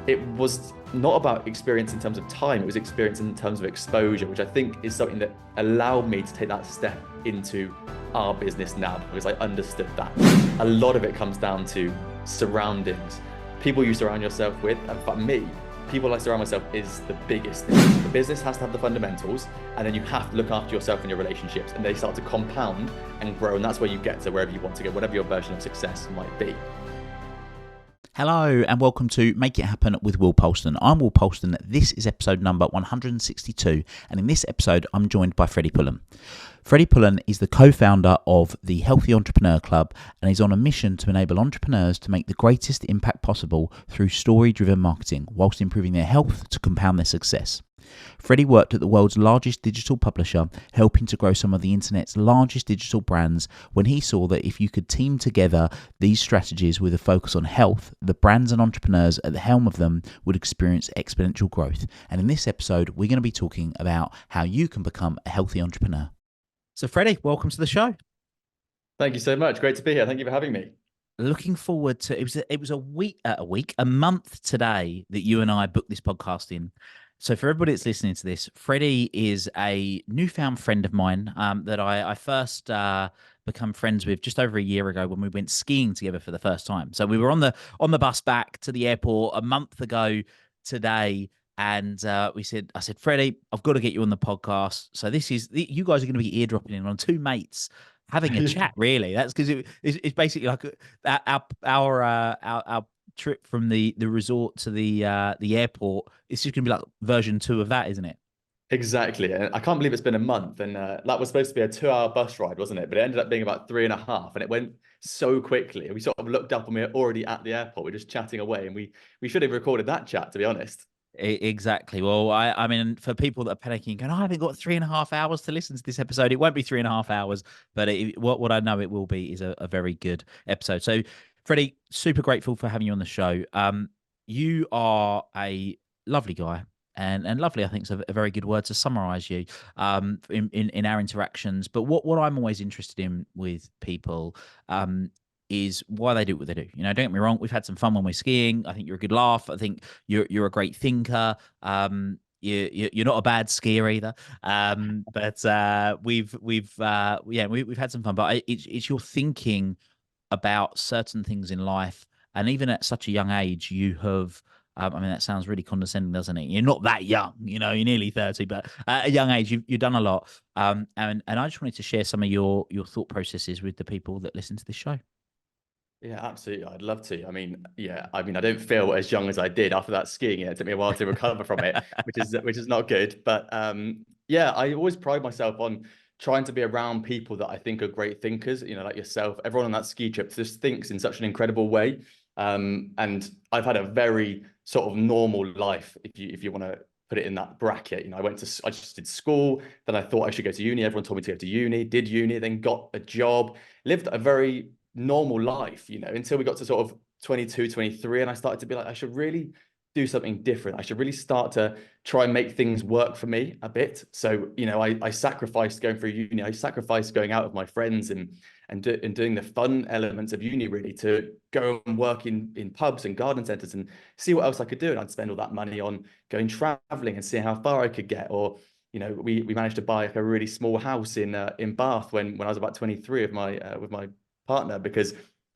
it was not about experience in terms of time, it was experience in terms of exposure, which I think is something that allowed me to take that step into our business now, because I understood that. A lot of it comes down to surroundings, people you surround yourself with, and for me, people I surround myself is the biggest thing. The business has to have the fundamentals, and then you have to look after yourself and your relationships, and they start to compound and grow, and that's where you get to wherever you want to go, whatever your version of success might be. Hello and welcome to Make It Happen with Will Polston. I'm Will Polston. This is episode number 162, and in this episode I'm joined by Freddie Pullen. Freddie Pullen is the co-founder of the Healthy Entrepreneur Club and is on a mission to enable entrepreneurs to make the greatest impact possible through story-driven marketing whilst improving their health to compound their success. Freddie worked at the world's largest digital publisher, helping to grow some of the internet's largest digital brands when he saw that if you could team together these strategies with a focus on health, the brands and entrepreneurs at the helm of them would experience exponential growth. And in this episode, we're going to be talking about how you can become a healthy entrepreneur. So Freddie, welcome to the show. Thank you so much. Great to be here. Thank you for having me. Looking forward to it was a month today that you and I booked this podcast in. So for everybody that's listening to this, Freddie is a newfound friend of mine that I first become friends with just over a year ago when we went skiing together for the first time. So we were on the bus back to the airport a month ago today, and I said, Freddie, I've got to get you on the podcast. So you guys are going to be eardropping in on two mates having a chat. Really, that's because it's basically like our trip from the resort to the airport. It's just gonna be like version 2 of that, isn't it? Exactly. And I can't believe it's been a month. And that was supposed to be a 2-hour bus ride, wasn't it? But it ended up being about 3.5. And it went so quickly. We sort of looked up and we were already at the airport. We're just chatting away. And we should have recorded that chat, to be honest. Exactly. Well, I mean, for people that are panicking, going, I haven't got 3.5 hours to listen to this episode. It won't be 3.5 hours, but what I know it will be is a very good episode. So, Freddie, super grateful for having you on the show. You are a lovely guy, and lovely, I think, is a very good word to summarize you in our interactions. But what I'm always interested in with people is why they do what they do. You know, don't get me wrong, we've had some fun when we're skiing. I think you're a good laugh. I think you're a great thinker. You're not a bad skier either. But we've had some fun. But it's your thinking about certain things in life, and even at such a young age, you have. I mean, that sounds really condescending, doesn't it? You're not that young, you know. You're nearly 30, but at a young age, you've done a lot. And I just wanted to share some of your thought processes with the people that listen to this show. Yeah, absolutely. I'd love to. I mean, I don't feel as young as I did after that skiing. It took me a while to recover from it, which is not good. But I always pride myself on trying to be around people that I think are great thinkers, you know, like yourself. Everyone on that ski trip just thinks in such an incredible way. And I've had a very sort of normal life, if you want to put it in that bracket. You know, I just did school, then I thought I should go to uni. Everyone told me to go to uni, did uni, then got a job, lived a very normal life, you know, until we got to sort of 22, 23, and I started to be like, I should really do something different. I should really start to try and make things work for me a bit. So, you know, I sacrificed going through uni. I sacrificed going out with my friends and doing the fun elements of uni, really, to go and work in pubs and garden centers and see what else I could do. And I'd spend all that money on going traveling and seeing how far I could get. Or, you know, we managed to buy like a really small house in Bath when I was about 23 with my partner, because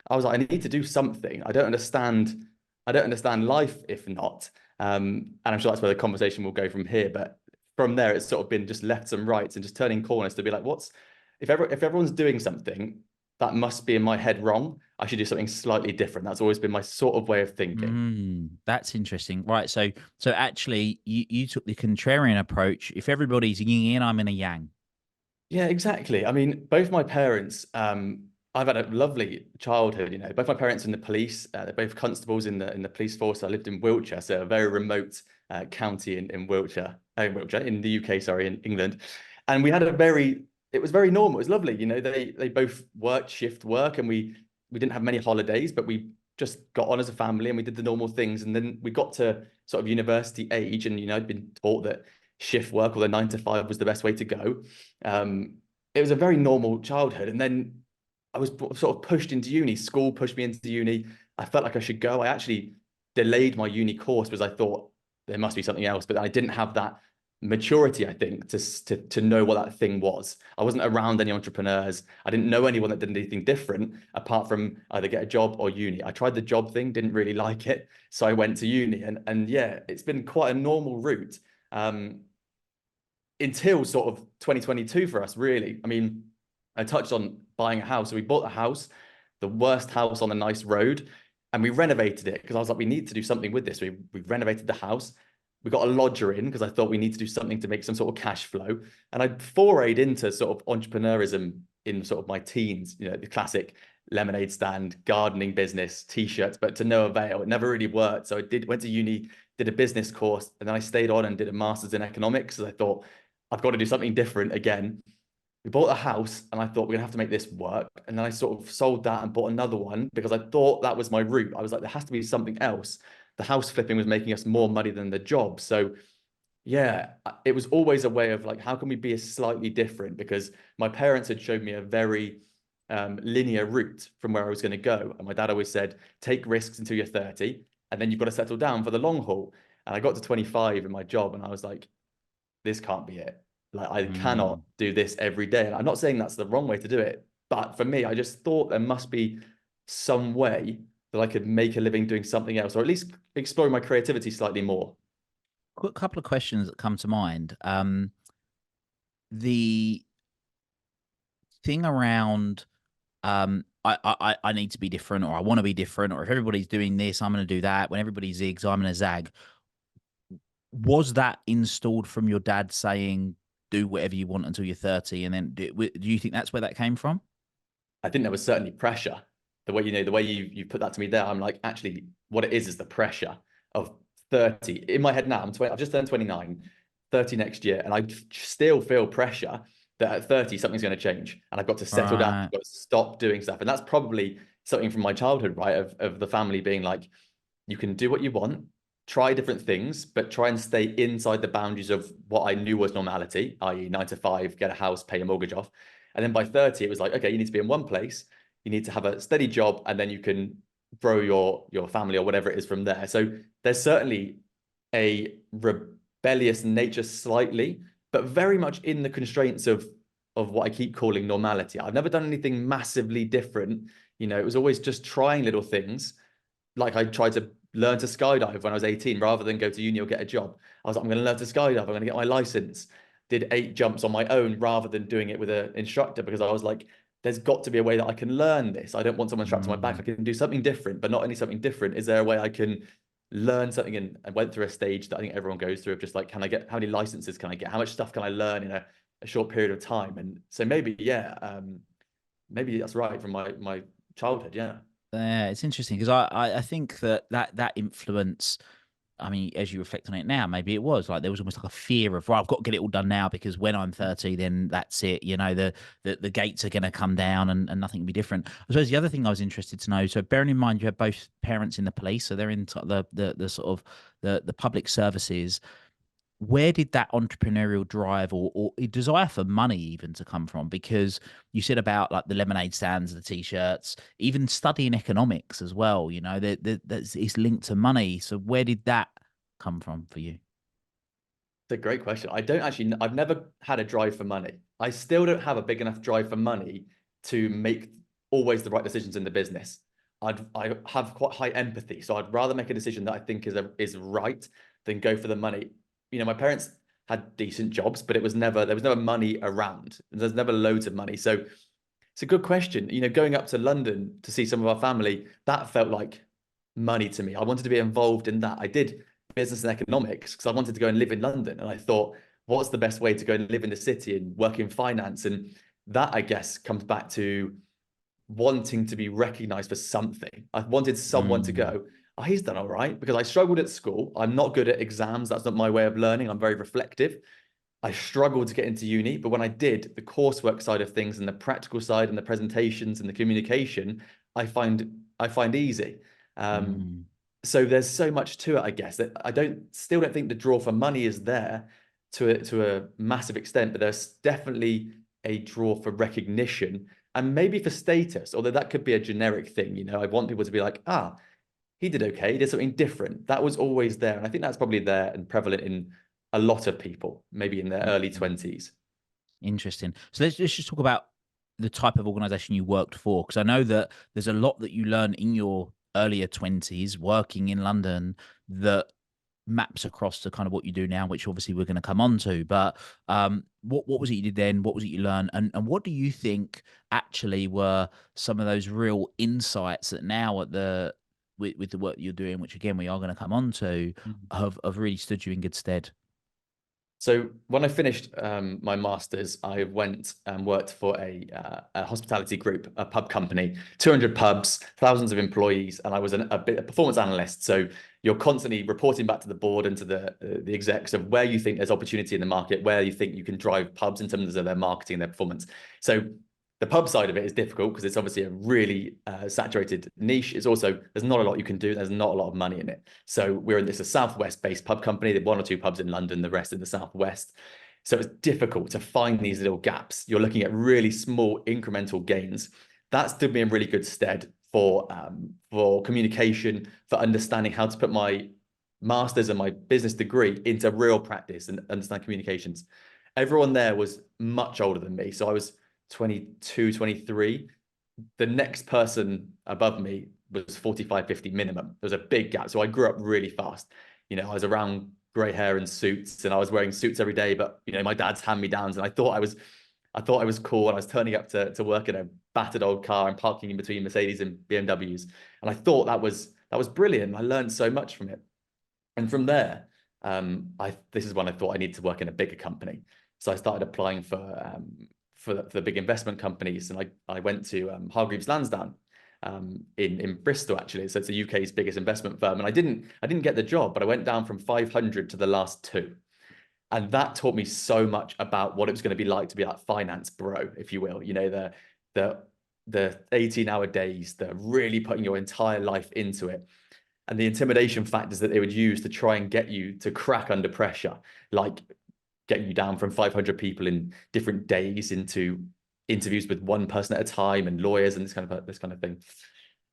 I was like, I need to do something. I don't understand life if not. And I'm sure that's where the conversation will go from here. But from there, it's sort of been just lefts and rights and just turning corners to be like, if everyone's doing something, that must be in my head wrong. I should do something slightly different. That's always been my sort of way of thinking. That's interesting. Right. So actually you took the contrarian approach. If everybody's yin, I'm in a yang. Yeah, exactly. I mean, both my parents, I've had a lovely childhood. You know, both my parents are in the police. They're both constables in the police force. I lived in Wiltshire, so a very remote county in Wiltshire, in the UK, sorry, in England. And we had it was very normal. It was lovely. You know, they both worked shift work, and we didn't have many holidays, but we just got on as a family and we did the normal things. And then we got to sort of university age, and, you know, I'd been taught that shift work or the 9 to 5 was the best way to go. It was a very normal childhood. And then I was sort of pushed into uni. School pushed me into uni. I felt like I should go. I actually delayed my uni course because I thought there must be something else, but I didn't have that maturity, I think, to know what that thing was. I wasn't around any entrepreneurs. I didn't know anyone that did anything different apart from either get a job or uni. I tried the job thing, didn't really like it, so I went to uni, and yeah, it's been quite a normal route until sort of 2022 for us, really. I mean, I touched on buying a house. So we bought a house, the worst house on a nice road, and we renovated it because I was like, we need to do something with this. We renovated the house. We got a lodger in because I thought we need to do something to make some sort of cash flow. And I forayed into sort of entrepreneurism in sort of my teens, you know, the classic lemonade stand, gardening business, t-shirts, but to no avail. It never really worked. So I went to uni, did a business course, and then I stayed on and did a master's in economics. So I thought, I've got to do something different again. We bought a house and I thought we're gonna have to make this work. And then I sort of sold that and bought another one because I thought that was my route. I was like, there has to be something else. The house flipping was making us more money than the job. So yeah, it was always a way of like, how can we be a slightly different? Because my parents had showed me a very linear route from where I was going to go. And my dad always said, take risks until you're 30, and then you've got to settle down for the long haul. And I got to 25 in my job and I was like, this can't be it. Like, I cannot do this every day. And I'm not saying that's the wrong way to do it, but for me, I just thought there must be some way that I could make a living doing something else, or at least exploring my creativity slightly more. Quick couple of questions that come to mind. The thing around I need to be different, or I want to be different, or if everybody's doing this, I'm going to do that. When everybody zigs, I'm going to zag. Was that installed from your dad saying, do whatever you want until you're 30? And then do you think that's where that came from? I think there was certainly pressure. The way, the way you put that to me there, I'm like, actually, what it is the pressure of 30. In my head now, I'm 20, I've just turned 29, 30 next year, and I still feel pressure that at 30, something's going to change. And I've got to settle down, I've got to stop doing stuff. And that's probably something from my childhood, right? Of the family being like, you can do what you want, try different things, but try and stay inside the boundaries of what I knew was normality, i.e. 9 to 5, get a house, pay a mortgage off. And then by 30, it was like, okay, you need to be in one place, you need to have a steady job, and then you can grow your family or whatever it is from there. So there's certainly a rebellious nature slightly, but very much in the constraints of what I keep calling normality. I've never done anything massively different. It was always just trying little things. Like I tried to learn to skydive when I was 18 rather than go to uni or get a job. I was like, I'm going to learn to skydive. I'm going to get my license. Did 8 jumps on my own rather than doing it with an instructor, because I was like, there's got to be a way that I can learn this. I don't want someone strapped to my back. I can do something different, but not only something different. Is there a way I can learn something? And I went through a stage that I think everyone goes through of just like, how many licenses can I get? How much stuff can I learn in a short period of time? And so maybe, yeah, maybe that's right from my childhood. Yeah. Yeah, it's interesting because I think that influence. I mean, as you reflect on it now, maybe it was like there was almost like a fear of, right, I've got to get it all done now because when I'm 30, then that's it. The gates are going to come down and nothing can be different. I suppose the other thing I was interested to know. So bearing in mind you have both parents in the police, so they're in the sort of the public services. Where did that entrepreneurial drive or desire for money even to come from? Because you said about like the lemonade stands, the t-shirts, even studying economics as well, that's it's linked to money. So where did that come from for you? It's a great question. I've never had a drive for money. I still don't have a big enough drive for money to make always the right decisions in the business. I have quite high empathy, so I'd rather make a decision that I think is right than go for the money. My parents had decent jobs, but there was never money around. There's never loads of money. So it's a good question. Going up to London to see some of our family, that felt like money to me. I wanted to be involved in that. I did business and economics because I wanted to go and live in London. And I thought, what's the best way to go and live in the city and work in finance? And that, I guess, comes back to wanting to be recognized for something. I wanted someone to go, oh, he's done all right, because I struggled at school. I'm not good at exams. That's not my way of learning. I'm very reflective. I struggled to get into uni, but when I did, the coursework side of things and the practical side and the presentations and the communication, I find easy. So there's so much to it, I guess, that still don't think the draw for money is there to a massive extent, but there's definitely a draw for recognition and maybe for status, although that could be a generic thing. I want people to be like, he did okay. He did something different. That was always there. And I think that's probably there and prevalent in a lot of people, maybe in their early 20s. Interesting. So let's just talk about the type of organization you worked for, because I know that there's a lot that you learn in your earlier 20s working in London that maps across to kind of what you do now, which obviously we're going to come on to. But what was it you did then? What was it you learned? And what do you think actually were some of those real insights that now at the with the work you're doing, which again we are going to come on to, have really stood you in good stead? So when I finished my master's, I went and worked for a hospitality group, a pub company, 200 pubs, thousands of employees, and I was a performance analyst. So you're constantly reporting back to the board and to the execs of where you think there's opportunity in the market, where you think you can drive pubs in terms of their marketing, their performance. So the pub side of it is difficult because it's obviously a really saturated niche. It's also, there's not a lot you can do. There's not a lot of money in it. So we're in this a Southwest-based pub company. They have 1 or 2 pubs in London, the rest in the Southwest. So it's difficult to find these little gaps. You're looking at really small incremental gains. That stood me in really good stead for communication, for understanding how to put my master's and my business degree into real practice and understand communications. Everyone there was much older than me. So I was 22, 23. The next person above me was 45, 50 minimum. There was a big gap. So I grew up really fast. You know, I was around grey hair and suits, and I was wearing suits every day, but you know, my dad's hand-me-downs, and I thought I was cool, and I was turning up to work in a battered old car and parking in between Mercedes and BMWs. And I thought that was brilliant. I learned so much from it. And from there, this is when I thought I needed to work in a bigger company. So I started applying for the big investment companies, and I went to Hargreaves Lansdown in Bristol, actually. So it's the UK's biggest investment firm, and I didn't get the job, but I went down from 500 to the last 2, and that taught me so much about what it was going to be like to be that finance bro, if you will. You know, the 18-hour days, the really putting your entire life into it, and the intimidation factors that they would use to try and get you to crack under pressure, like getting you down from 500 people in different days into interviews with one person at a time and lawyers and this kind of thing.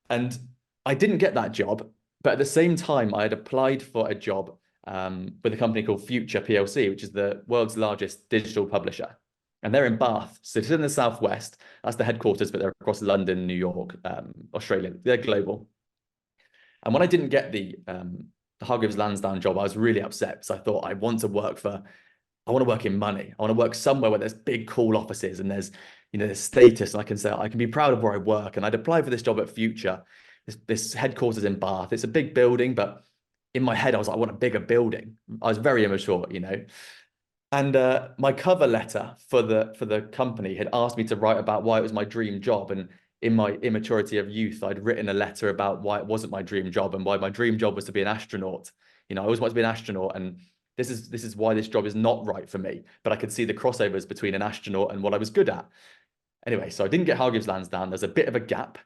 And I didn't get that job, but at the same time, I had applied for a job with a company called Future PLC, which is the world's largest digital publisher. And they're in Bath. So it's in the Southwest. That's the headquarters, but they're across London, New York, Australia. They're global. And when I didn't get the Hargreaves Lansdown job, I was really upset. So I thought, I want to work in money. I want to work somewhere where there's big, cool offices and there's, you know, there's status, and I can say I can be proud of where I work. And I'd applied for this job at Future, this headquarters in Bath. It's a big building, but in my head, I was like, I want a bigger building. I was very immature, you know. And my cover letter for the company had asked me to write about why it was my dream job. And in my immaturity of youth, I'd written a letter about why it wasn't my dream job and why my dream job was to be an astronaut. You know, I always wanted to be an astronaut, and this is why this job is not right for me. But I could see the crossovers between an astronaut and what I was good at. Anyway, so I didn't get Hargreaves Lansdown. There's a bit of a gap,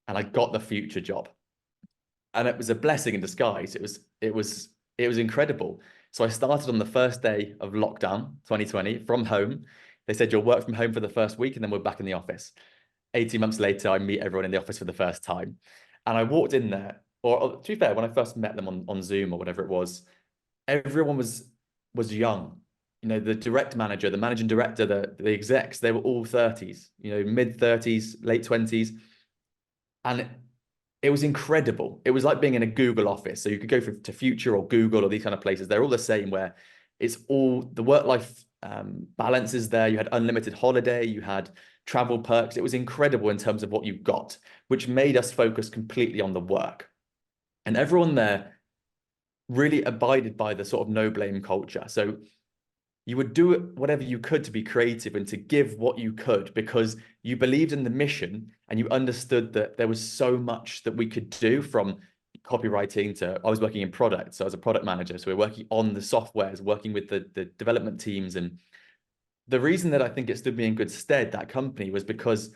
and I got the Future job, and it was a blessing in disguise. It was incredible. So I started on the first day of lockdown 2020 from home. They said you'll work from home for the first week, and then we're back in the office. 18 months later, I meet everyone in the office for the first time, and I walked in there. Or to be fair, when I first met them on Zoom or whatever it was, everyone was young. You know, the direct manager, the managing director, the execs, they were all 30s, you know, mid 30s, late 20s. And it was incredible. It was like being in a Google office. So you could go to Future or Google or these kind of places. They're all the same, where it's all the work-life balance is there. You had unlimited holiday, you had travel perks. It was incredible in terms of what you got, which made us focus completely on the work. And everyone there really abided by the sort of no blame culture. So you would do whatever you could to be creative and to give what you could, because you believed in the mission and you understood that there was so much that we could do, from copywriting to, I was working in product. So I was a product manager. So we're working on the softwares, working with the development teams. And the reason that I think it stood me in good stead, that company, was because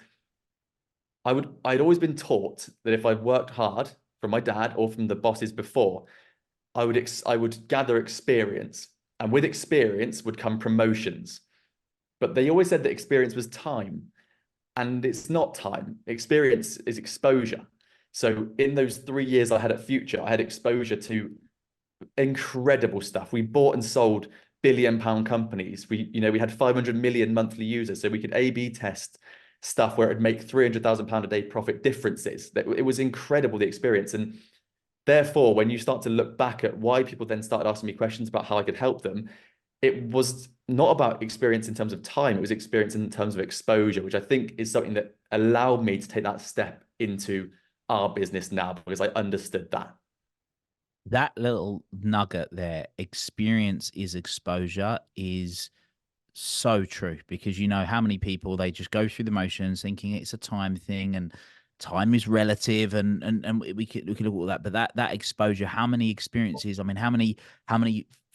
I'd always been taught that if I worked hard from my dad or from the bosses before, I would gather experience, and with experience would come promotions. But they always said that experience was time, and it's not time. Experience is exposure. So in those 3 years I had at Future, I had exposure to incredible stuff. We bought and sold billion-pound companies. We had 500 million monthly users, so we could A/B test stuff where it'd make £300,000 a day profit differences. It was incredible, the experience. And therefore, when you start to look back at why people then started asking me questions about how I could help them, it was not about experience in terms of time, it was experience in terms of exposure, which I think is something that allowed me to take that step into our business now, because I understood that. That little nugget there, experience is exposure, is so true, because you know how many people, they just go through the motions thinking it's a time thing, and time is relative, and we could look at all that, but that exposure, how many experiences, I mean, how many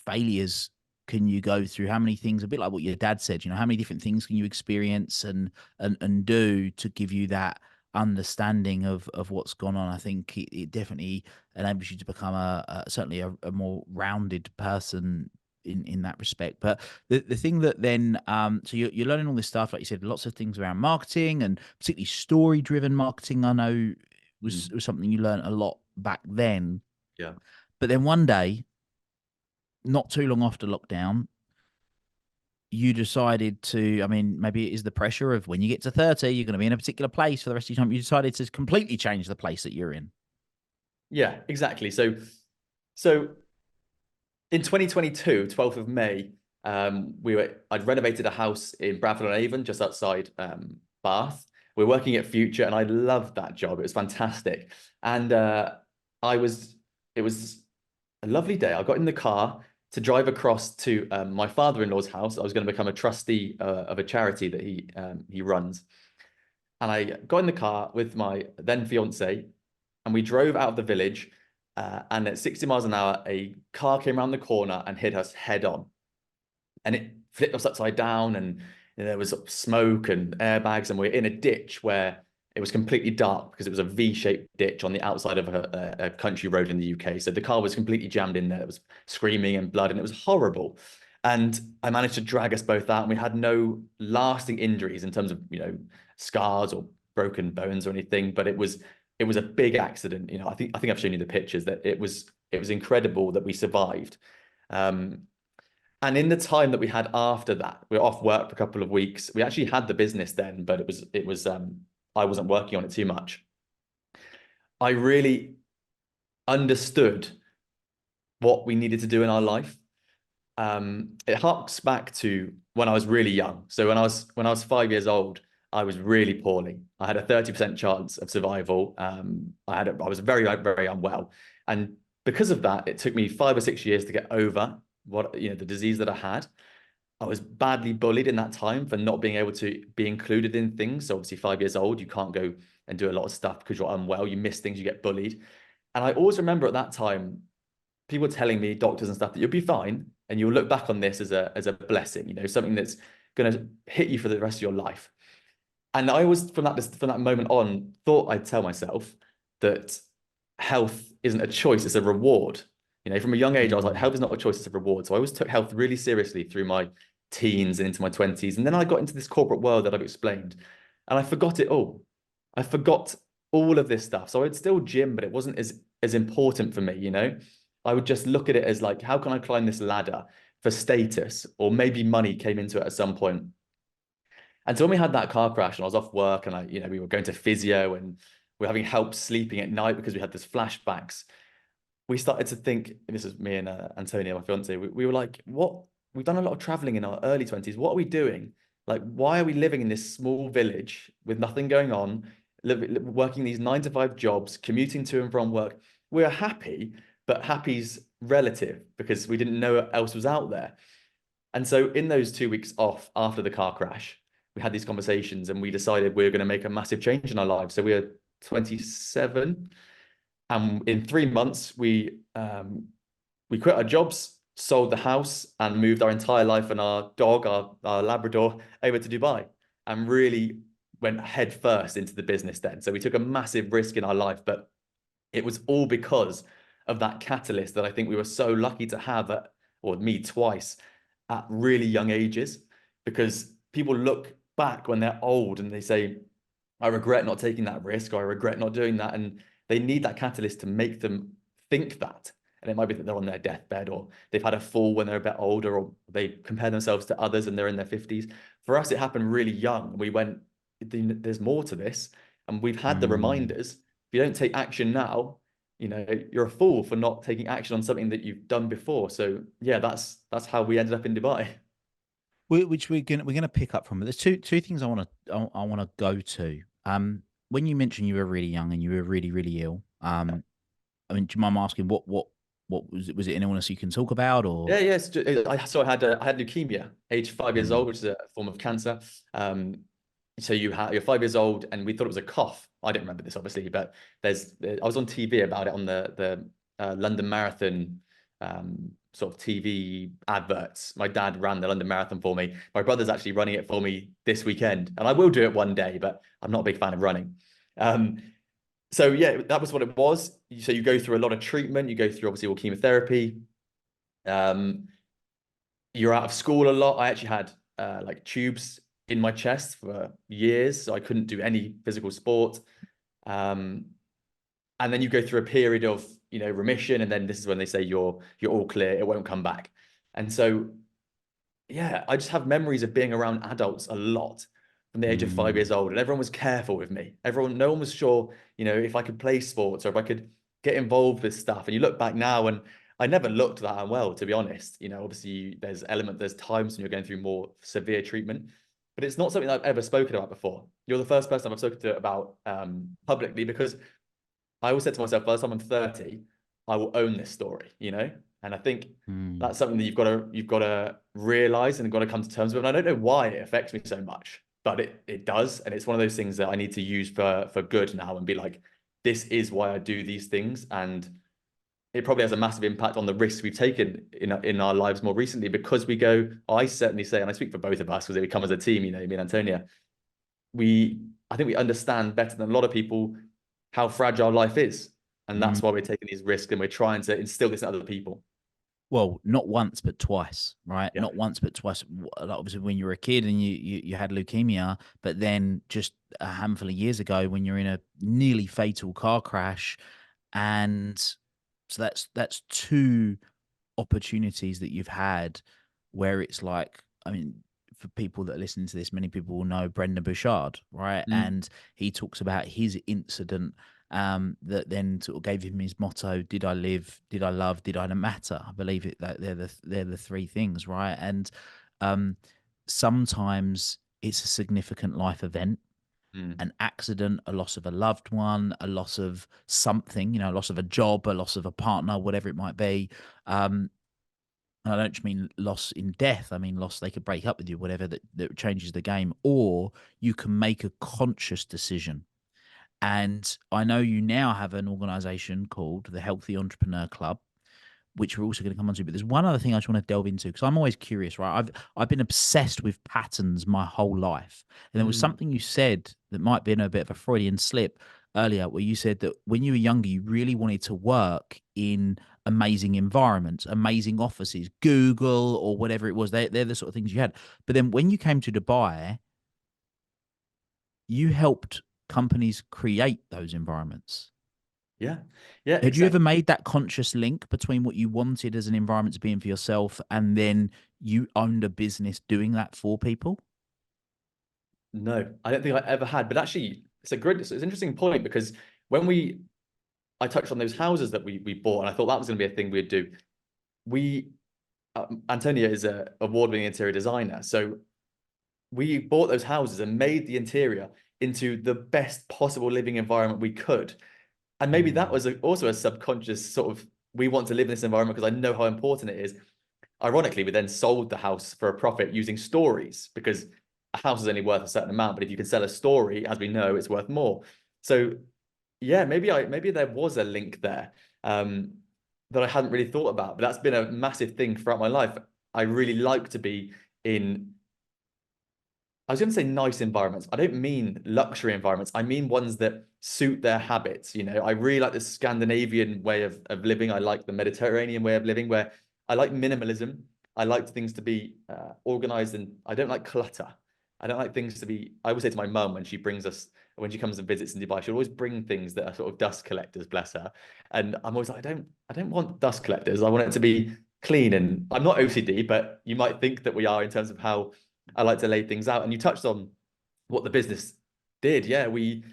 failures can you go through, how many things, a bit like what your dad said, how many different things can you experience and do to give you that understanding of what's gone on. I think it definitely enables you to become certainly a more rounded person in that respect. But the thing that then so you're learning all this stuff, like you said, lots of things around marketing, and particularly story driven marketing, I know was something you learned a lot back then. Yeah. But then one day, not too long after lockdown, you decided to, I mean, maybe it is the pressure of when you get to 30, you're going to be in a particular place for the rest of your time. You decided to completely change the place that you're in. Yeah, exactly. So in 2022, 12th of May, I'd renovated a house in Bradford-on-Avon, just outside Bath. We're working at Future, and I loved that job. It was fantastic. And it was a lovely day. I got in the car to drive across to my father-in-law's house. I was going to become a trustee of a charity that he runs. And I got in the car with my then fiance, and we drove out of the village. And at 60 miles an hour, a car came around the corner and hit us head on. And it flipped us upside down, and there was smoke and airbags, and we're in a ditch where it was completely dark because it was a V-shaped ditch on the outside of a country road in the UK. So the car was completely jammed in there. It was screaming and blood, and it was horrible. And I managed to drag us both out, and we had no lasting injuries in terms of, scars or broken bones or anything. But it was a big accident. I think I've shown you the pictures. That it was incredible that we survived. And in the time that we had after that, we were off work for a couple of weeks. We actually had the business then, but it was I wasn't working on it too much. I really understood what we needed to do in our life. It harks back to when I was really young. So when I was 5 years old, I was really poorly. I had a 30% chance of survival. I was very, very unwell. And because of that, it took me 5 or 6 years to get over the disease that I had. I was badly bullied in that time for not being able to be included in things. So obviously 5 years old, you can't go and do a lot of stuff because you're unwell. You miss things, you get bullied. And I always remember at that time, people telling me, doctors and stuff, that you'll be fine. And you'll look back on this as a blessing, something that's going to hit you for the rest of your life. And I always, from that moment on, thought I'd tell myself that health isn't a choice, it's a reward. From a young age, I was like, health is not a choice, it's a reward. So I always took health really seriously through my teens and into my 20s. And then I got into this corporate world that I've explained, and I forgot it all. I forgot all of this stuff. So I'd still gym, but it wasn't as important for me, I would just look at it as like, how can I climb this ladder for status, or maybe money came into it at some point. And so when we had that car crash and I was off work, and we were going to physio, and we were having help sleeping at night because we had this flashbacks, we started to think, and this is me and Antonia, my fiance, we were like, what? We've done a lot of traveling in our early 20s. What are we doing? Like, why are we living in this small village with nothing going on, working these 9-to-5 jobs, commuting to and from work? We're happy, but happy's relative because we didn't know what else was out there. And so in those 2 weeks off after the car crash, we had these conversations, and we decided we were going to make a massive change in our lives. So we were 27. And in 3 months, we quit our jobs, sold the house, and moved our entire life and our dog, our Labrador, over to Dubai, and really went head first into the business then. So we took a massive risk in our life, but it was all because of that catalyst that I think we were so lucky to have or me twice, at really young ages, because people look back when they're old and they say, I regret not taking that risk, or I regret not doing that. And they need that catalyst to make them think that. And it might be that they're on their deathbed, or they've had a fall when they're a bit older, or they compare themselves to others and they're in their 50s. For us, it happened really young. We went, there's more to this. And we've had the reminders. If you don't take action now, you're a fool for not taking action on something that you've done before. So yeah, that's how we ended up in Dubai. Which we're gonna pick up from. But there's two things I want to go to. When you mentioned you were really young and you were really, really ill, I mean, do you mind asking what was it? Was it an illness you can talk about, or? Yeah, yes. I had leukemia, age 5 years old, which is a form of cancer. So you're 5 years old, and we thought it was a cough. I don't remember this obviously, but I was on TV about it on the London Marathon sort of TV adverts. My dad ran the London Marathon for me. My brother's actually running it for me this weekend, and I will do it one day, but I'm not a big fan of running. So yeah, that was what it was. So you go through a lot of treatment. You go through obviously all chemotherapy. You're out of school a lot. I actually had like tubes in my chest for years, so I couldn't do any physical sport. And then you go through a period of remission, and then this is when they say you're all clear. It won't come back. And so yeah, I just have memories of being around adults a lot from the age of 5 years old, and everyone was careful with me. No one was sure, if I could play sports or if I could get involved with stuff. And you look back now, and I never looked that unwell, to be honest. Obviously there's times when you're going through more severe treatment, but it's not something that I've ever spoken about before. You're the first person I've spoken to about publicly, because I always said to myself, by the time I'm 30, I will own this story, And I think that's something that you've got to realize and got to come to terms with. And I don't know why it affects me so much, but it does. And it's one of those things that I need to use for good now, and be like, this is why I do these things. And it probably has a massive impact on the risks we've taken in our lives more recently, because I certainly say, and I speak for both of us because we come as a team, me and Antonia, I think we understand better than a lot of people how fragile life is. And that's why we're taking these risks, and we're trying to instill this in other people. Well, not once, but twice, right? Yeah. Not once, but twice. Obviously, when you were a kid and you had leukemia, but then just a handful of years ago, when you're in a nearly fatal car crash, and so that's two opportunities that you've had where it's like, I mean, for people that are listening to this, many people will know Brendan Bouchard, right? And he talks about his incident that then sort of gave him his motto: "Did I live? Did I love? Did I matter?" I believe it. That they're the three things, right? And sometimes it's a significant life event, an accident, a loss of a loved one, a loss of something, a loss of a job, a loss of a partner, whatever it might be. And I don't just mean loss in death. I mean loss, they could break up with you, whatever, that changes the game. Or you can make a conscious decision. And I know you now have an organization called the Healthy Entrepreneur Club, which we're also going to come on to. But there's one other thing I just want to delve into, because I'm always curious, right? I've been obsessed with patterns my whole life. And there was something you said that might have been a bit of a Freudian slip earlier, where you said that when you were younger, you really wanted to work in amazing environments, amazing offices, Google or whatever it was. They're the sort of things you had. But then when you came to Dubai, you helped companies create those environments. Yeah. Yeah. Had you ever made that conscious link between what you wanted as an environment to be in for yourself, and then you owned a business doing that for people? No, I don't think I ever had. But actually, it's an interesting point, because when I touched on those houses that we bought, and I thought that was going to be a thing we'd do. Antonia is a award-winning interior designer, so we bought those houses and made the interior into the best possible living environment we could. And maybe that was also a subconscious sort of, we want to live in this environment because I know how important it is. Ironically, we then sold the house for a profit using stories, because a house is only worth a certain amount, but if you can sell a story, as we know, it's worth more. So yeah, maybe there was a link there that I hadn't really thought about, but that's been a massive thing throughout my life. I really like to be in, I was going to say nice environments. I don't mean luxury environments. I mean ones that suit their habits. I really like the Scandinavian way of living. I like the Mediterranean way of living, where I like minimalism. I like things to be organized, and I don't like clutter. I don't like things to be, I always say to my mum when she brings us, when she comes and visits in Dubai, she'll always bring things that are sort of dust collectors, bless her. And I'm always like, I don't want dust collectors. I want it to be clean. And I'm not OCD, but you might think that we are in terms of how I like to lay things out. And you touched on what the business did. Yeah, we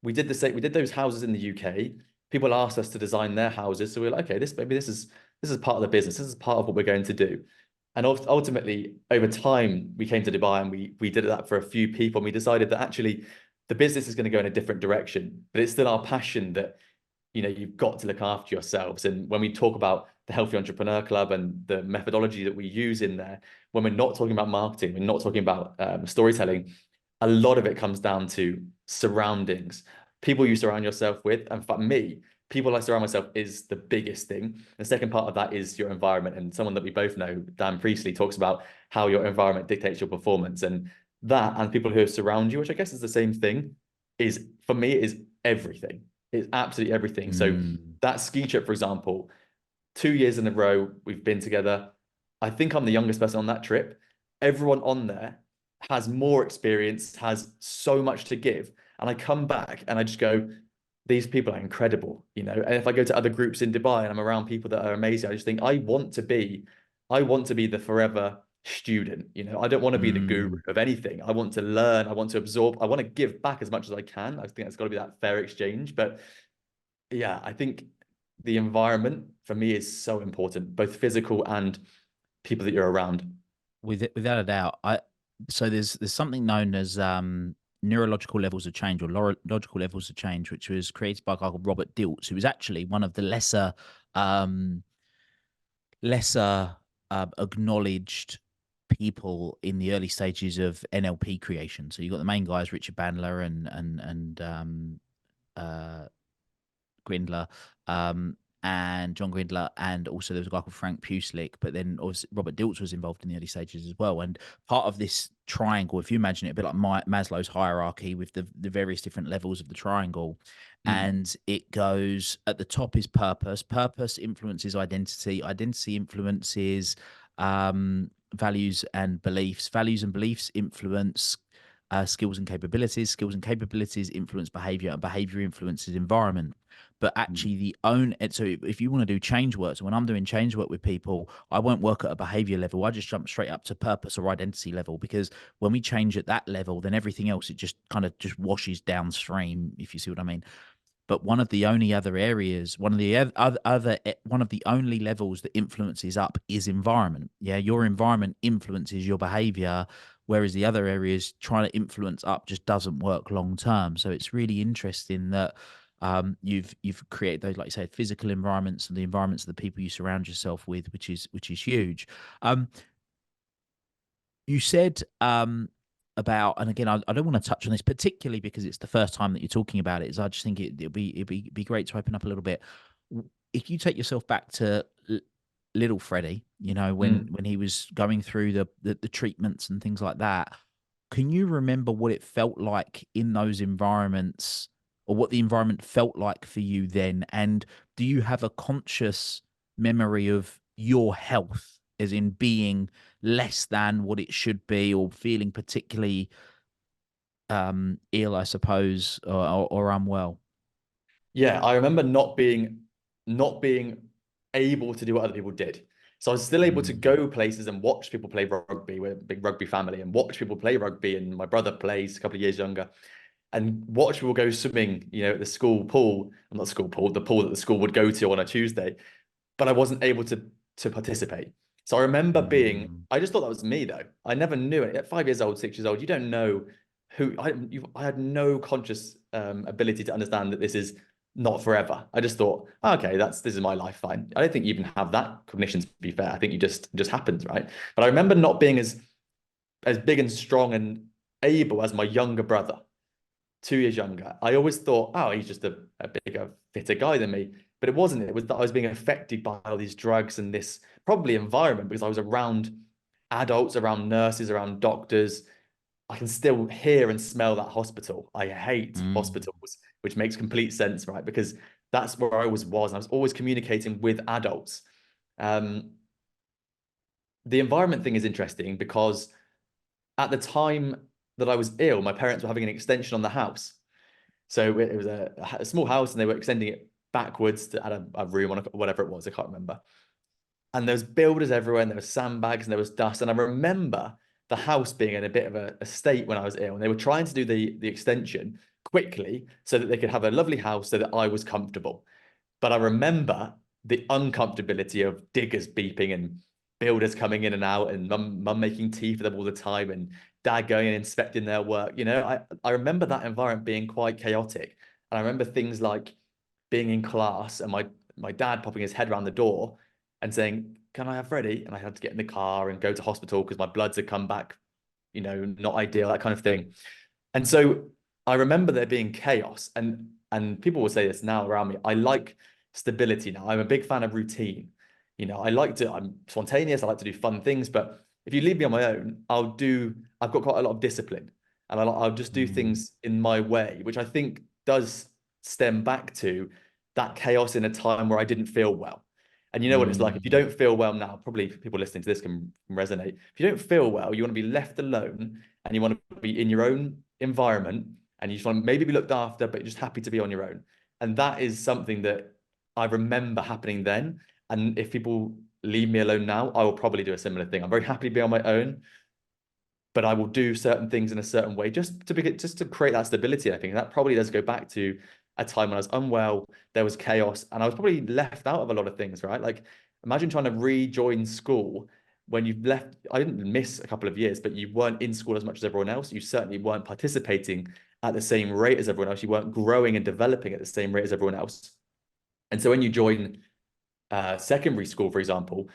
did the same. We did those houses in the UK. People asked us to design their houses, so we were like, okay, this is part of the business. This is part of what we're going to do. And ultimately, over time, we came to Dubai and we did that for a few people. And we decided that actually the business is going to go in a different direction, but it's still our passion that, you know, you've got to look after yourselves. And when we talk about the Healthy Entrepreneur Club and the methodology that we use in there, when we're not talking about marketing, we're not talking about storytelling, a lot of it comes down to surroundings, people you surround yourself with. And for me, people I surround myself is the biggest thing. The second part of that is your environment. And someone that we both know, Dan Priestley, talks about how your environment dictates your performance. And that, and people who surround you, which I guess is the same thing, is, for me, is everything. It's absolutely everything. So that ski trip, for example, 2 years in a row we've been together. I think I'm the youngest person on that trip. Everyone on there has more experience, has so much to give. And I come back and I just go, these people are incredible, you know. And if I go to other groups in Dubai and I'm around people that are amazing, I just think I want to be the forever student, you know. I don't want to be the guru of anything. I want to learn, I want to absorb, I want to give back as much as I can. I think it's got to be that fair exchange. But yeah, I think the environment for me is so important, both physical and people that you're around. Without a doubt. So there's something known as neurological levels of change, or logical levels of change, which was created by a guy called Robert Dilts, who was actually one of the lesser acknowledged people in the early stages of NLP creation. So you got the main guys, Richard Bandler and Grindler, and John Grindler, and also there was a guy called Frank Puslik, but then obviously Robert Dilts was involved in the early stages as well. And part of this triangle, if you imagine it a bit like Maslow's hierarchy with the various different levels of the triangle, and it goes at the top is purpose. Purpose influences identity. Identity influences values and beliefs. Values and beliefs influence skills and capabilities. Skills and capabilities influence behavior, and behavior influences environment. But actually, so if you want to do change work, so when I'm doing change work with people, I won't work at a behavior level. I just jump straight up to purpose or identity level, because when we change at that level, then everything else, it just kind of just washes downstream, if you see what I mean. But one of the only other areas, one of the only levels that influences up is environment. Yeah, your environment influences your behavior, whereas the other areas trying to influence up just doesn't work long term. So it's really interesting that you've created those, like you said, physical environments and the environments of the people you surround yourself with, which is huge. You said about, and again, I don't want to touch on this particularly because it's the first time that you're talking about it. Is I just think it'd be great to open up a little bit. If you take yourself back to little Freddie, you know, when he was going through the treatments and things like that, can you remember what it felt like in those environments, or what the environment felt like for you then? And do you have a conscious memory of your health, as in being less than what it should be, or feeling particularly ill, I suppose, or unwell? Yeah, I remember not being able to do what other people did. So I was still able to go places and watch people play rugby. We're a big rugby family, and watch people play rugby. And my brother plays a couple of years younger, and watch people go swimming, you know, at the school pool. I'm not school pool, the pool that the school would go to on a Tuesday. But I wasn't able to participate. So I remember I just thought that was me though. I never knew it. At 5 years old, 6 years old, you don't know who. I had no conscious ability to understand that this is not forever. I just thought, oh, okay, this is my life, fine. I don't think you even have that cognition, to be fair. I think you just happens, right? But I remember not being as big and strong and able as my younger brother, 2 years younger. I always thought, oh, he's just a bigger, fitter guy than me. But it wasn't. It was that I was being affected by all these drugs and this probably environment, because I was around adults, around nurses, around doctors. I can still hear and smell that hospital. I hate hospitals, which makes complete sense, right? Because that's where I always was. And I was always communicating with adults. The environment thing is interesting because at the time, that I was ill, my parents were having an extension on the house. So it was a small house and they were extending it backwards to add a room on whatever it was. I can't remember. And there was builders everywhere and there was sandbags and there was dust. And I remember the house being in a bit of a state when I was ill. And they were trying to do the extension quickly so that they could have a lovely house so that I was comfortable. But I remember the uncomfortability of diggers beeping and builders coming in and out and mum making tea for them all the time and dad going and inspecting their work. I remember that environment being quite chaotic. And I remember things like being in class and my dad popping his head around the door and saying, "Can I have Freddie?" And I had to get in the car and go to hospital because my bloods had come back, not ideal, that kind of thing. And so I remember there being chaos, and people will say this now around me. I like stability now. I'm a big fan of routine. I'm spontaneous. I like to do fun things, but if you leave me on my own, I've got quite a lot of discipline and I'll just do things in my way, which I think does stem back to that chaos in a time where I didn't feel well. And you know what it's like. If you don't feel well now, probably people listening to this can resonate. If you don't feel well, you want to be left alone and you want to be in your own environment and you just want to maybe be looked after, but you're just happy to be on your own. And that is something that I remember happening then. And if people leave me alone now, I will probably do a similar thing. I'm very happy to be on my own, but I will do certain things in a certain way just to create that stability. I think that probably does go back to a time when I was unwell, there was chaos, and I was probably left out of a lot of things, right? Like imagine trying to rejoin school when you've left. I didn't miss a couple of years, but you weren't in school as much as everyone else. You certainly weren't participating at the same rate as everyone else. You weren't growing and developing at the same rate as everyone else. And so when you join secondary school, for example,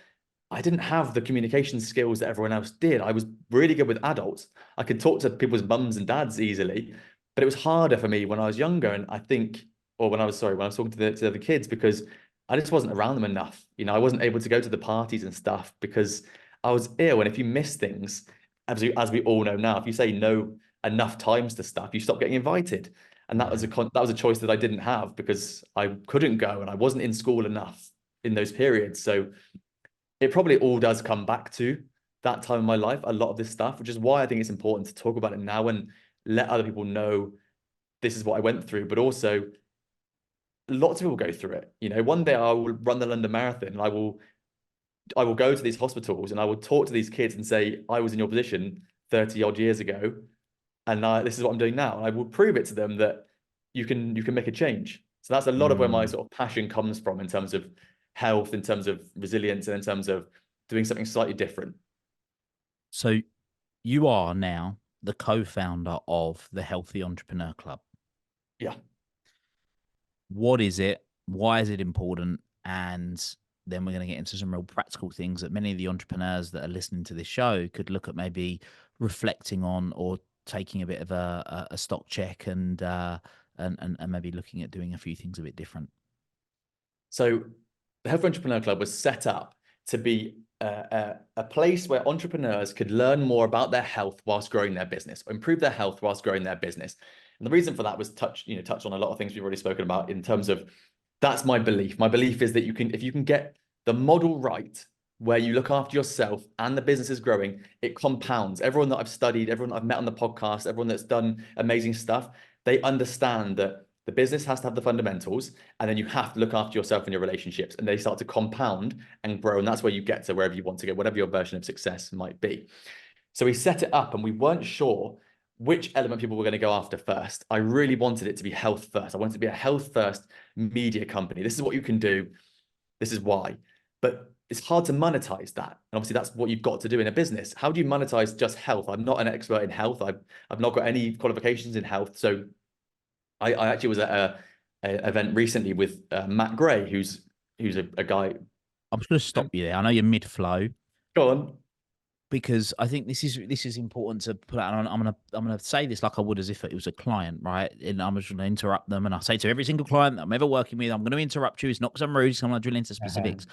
I didn't have the communication skills that everyone else did. I was really good with adults. I could talk to people's mums and dads easily, but it was harder for me when I was younger. And I think, or when I was talking to the other kids, because I just wasn't around them enough. I wasn't able to go to the parties and stuff because I was ill. And if you miss things, as we all know now, if you say no enough times to stuff, you stop getting invited. And that was a choice that I didn't have because I couldn't go and I wasn't in school enough in those periods. So it probably all does come back to that time in my life, a lot of this stuff, which is why I think it's important to talk about it now and let other people know this is what I went through. But also, lots of people go through it. One day I will run the London Marathon and I will go to these hospitals and I will talk to these kids and say, I was in your position 30 odd years ago. And this is what I'm doing now. And I will prove it to them that you can make a change. So that's a lot of where my sort of passion comes from in terms of health, in terms of resilience, and in terms of doing something slightly different. So you are now the co-founder of the Healthy Entrepreneur Club. Yeah. What is it? Why is it important? And then we're going to get into some real practical things that many of the entrepreneurs that are listening to this show could look at maybe reflecting on or taking a bit of a stock check and maybe looking at doing a few things a bit different. So the Healthy Entrepreneur Club was set up to be a place where entrepreneurs could learn more about their health whilst growing their business, or improve their health whilst growing their business. And the reason for that was touch on a lot of things we've already spoken about in terms of that's my belief. My belief is that if you can get the model right, where you look after yourself and the business is growing, it compounds. Everyone that I've studied, everyone that I've met on the podcast, everyone that's done amazing stuff, they understand that the business has to have the fundamentals, and then you have to look after yourself and your relationships, and they start to compound and grow. And that's where you get to wherever you want to go, whatever your version of success might be. So we set it up and we weren't sure which element people were going to go after first. I really wanted it to be health first. I wanted it to be a health first media company. This is what you can do. This is why. But it's hard to monetize that. And obviously that's what you've got to do in a business. How do you monetize just health? I'm not an expert in health. I've not got any qualifications in health. So I actually was at a event recently with Matt Gray, who's a guy. I'm just going to stop you there. I know you're mid-flow. Go on. Because I think this is important to put out. And I'm gonna say this like I would as if it was a client, right? And I'm just gonna interrupt them. And I say to every single client that I'm ever working with, I'm gonna interrupt you. It's not because I'm rude. I'm gonna drill into specifics.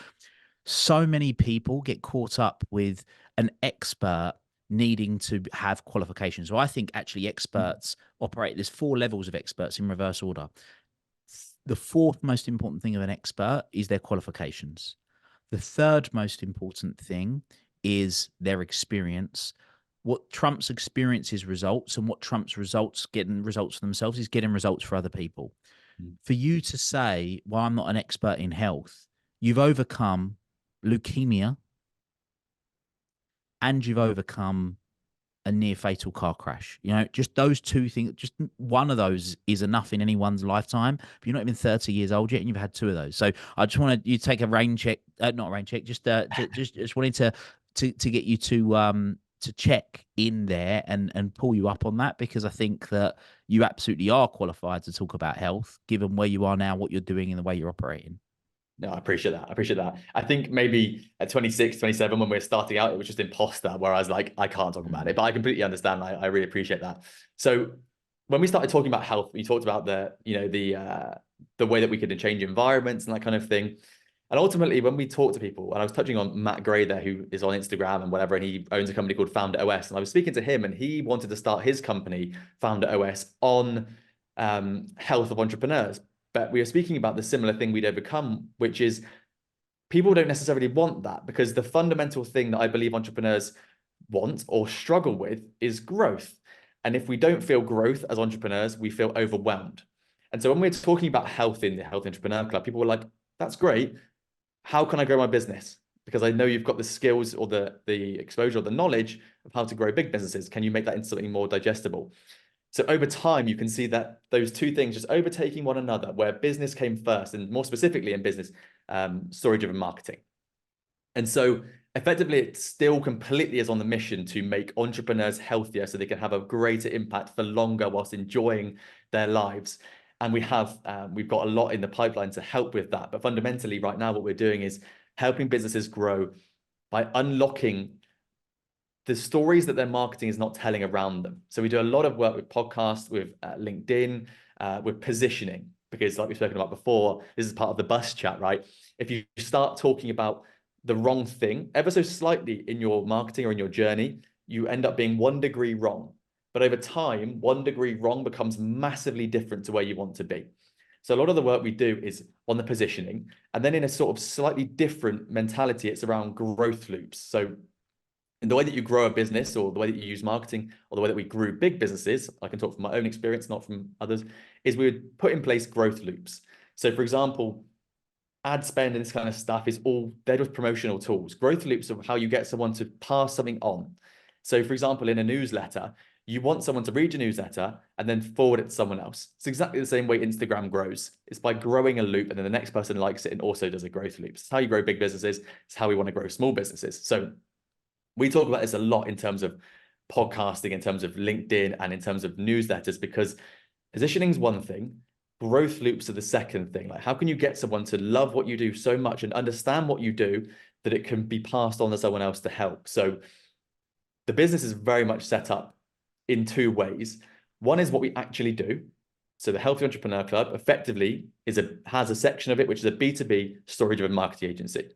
So many people get caught up with an expert needing to have qualifications. So I think actually experts operate. There's 4 levels of experts in reverse order. The 4th most important thing of an expert is their qualifications. The 3rd most important thing is their experience. what trumps experiences results, and what trumps results, getting results for themselves, is getting results for other people. For you to say, well, I'm not an expert in health, you've overcome leukemia and you've overcome a near fatal car crash. You know, just those two things, just one of those is enough in anyone's lifetime. But you're not even 30 years old yet, and you've had two of those. So I just wanted you to take a rain check, not a rain check, just wanted to get you to check in there and pull you up on that, because I think that you absolutely are qualified to talk about health, given where you are now, what you're doing, and the way you're operating. No, I appreciate that. I appreciate that. I think maybe at 26, 27, when we we're starting out, it was just imposter, where I was like, I can't talk about it, but I completely understand. I really appreciate that. So when we started talking about health, we talked about the way that we could change environments and that kind of thing. And ultimately, when we talk to people, and I was touching on Matt Gray there, who is on Instagram and whatever, and he owns a company called Founder OS. And I was speaking to him, and he wanted to start his company, Founder OS, on health of entrepreneurs. But we were speaking about the similar thing we'd overcome, which is people don't necessarily want that, because the fundamental thing that I believe entrepreneurs want or struggle with is growth. And if we don't feel growth as entrepreneurs, we feel overwhelmed. And so when we're talking about health in the Health Entrepreneur Club, people were like, that's great. How can I grow my business? Because I know you've got the skills or the exposure or the knowledge of how to grow big businesses. Can you make that into something more digestible? So over time, you can see that those two things just overtaking one another, where business came first, and more specifically in business, story-driven marketing. And so effectively, it still completely is on the mission to make entrepreneurs healthier so they can have a greater impact for longer whilst enjoying their lives. And we've got a lot in the pipeline to help with that. But fundamentally, right now, what we're doing is helping businesses grow by unlocking the stories that their marketing is not telling around them. So we do a lot of work with podcasts, with LinkedIn, with positioning, because like we've spoken about before, this is part of the bus chat, right? If you start talking about the wrong thing ever so slightly in your marketing or in your journey, you end up being 1 degree wrong. But over time, 1 degree wrong becomes massively different to where you want to be. So a lot of the work we do is on the positioning, and then in a sort of slightly different mentality, it's around growth loops. So in the way that you grow a business, or the way that you use marketing, or the way that we grew big businesses, I can talk from my own experience, not from others, is we would put in place growth loops. So for example, ad spend and this kind of stuff they're just promotional tools. Growth loops are how you get someone to pass something on. So for example, in a newsletter, you want someone to read your newsletter and then forward it to someone else. It's exactly the same way Instagram grows. It's by growing a loop, and then the next person likes it and also does a growth loop. It's how you grow big businesses. It's how we want to grow small businesses. So we talk about this a lot in terms of podcasting, in terms of LinkedIn, and in terms of newsletters, because positioning is one thing, growth loops are the second thing. Like, how can you get someone to love what you do so much and understand what you do that it can be passed on to someone else to help? So the business is very much set up in 2 ways. One is what we actually do. So the Healthy Entrepreneur Club effectively has a section of it, which is a B2B story-driven marketing agency.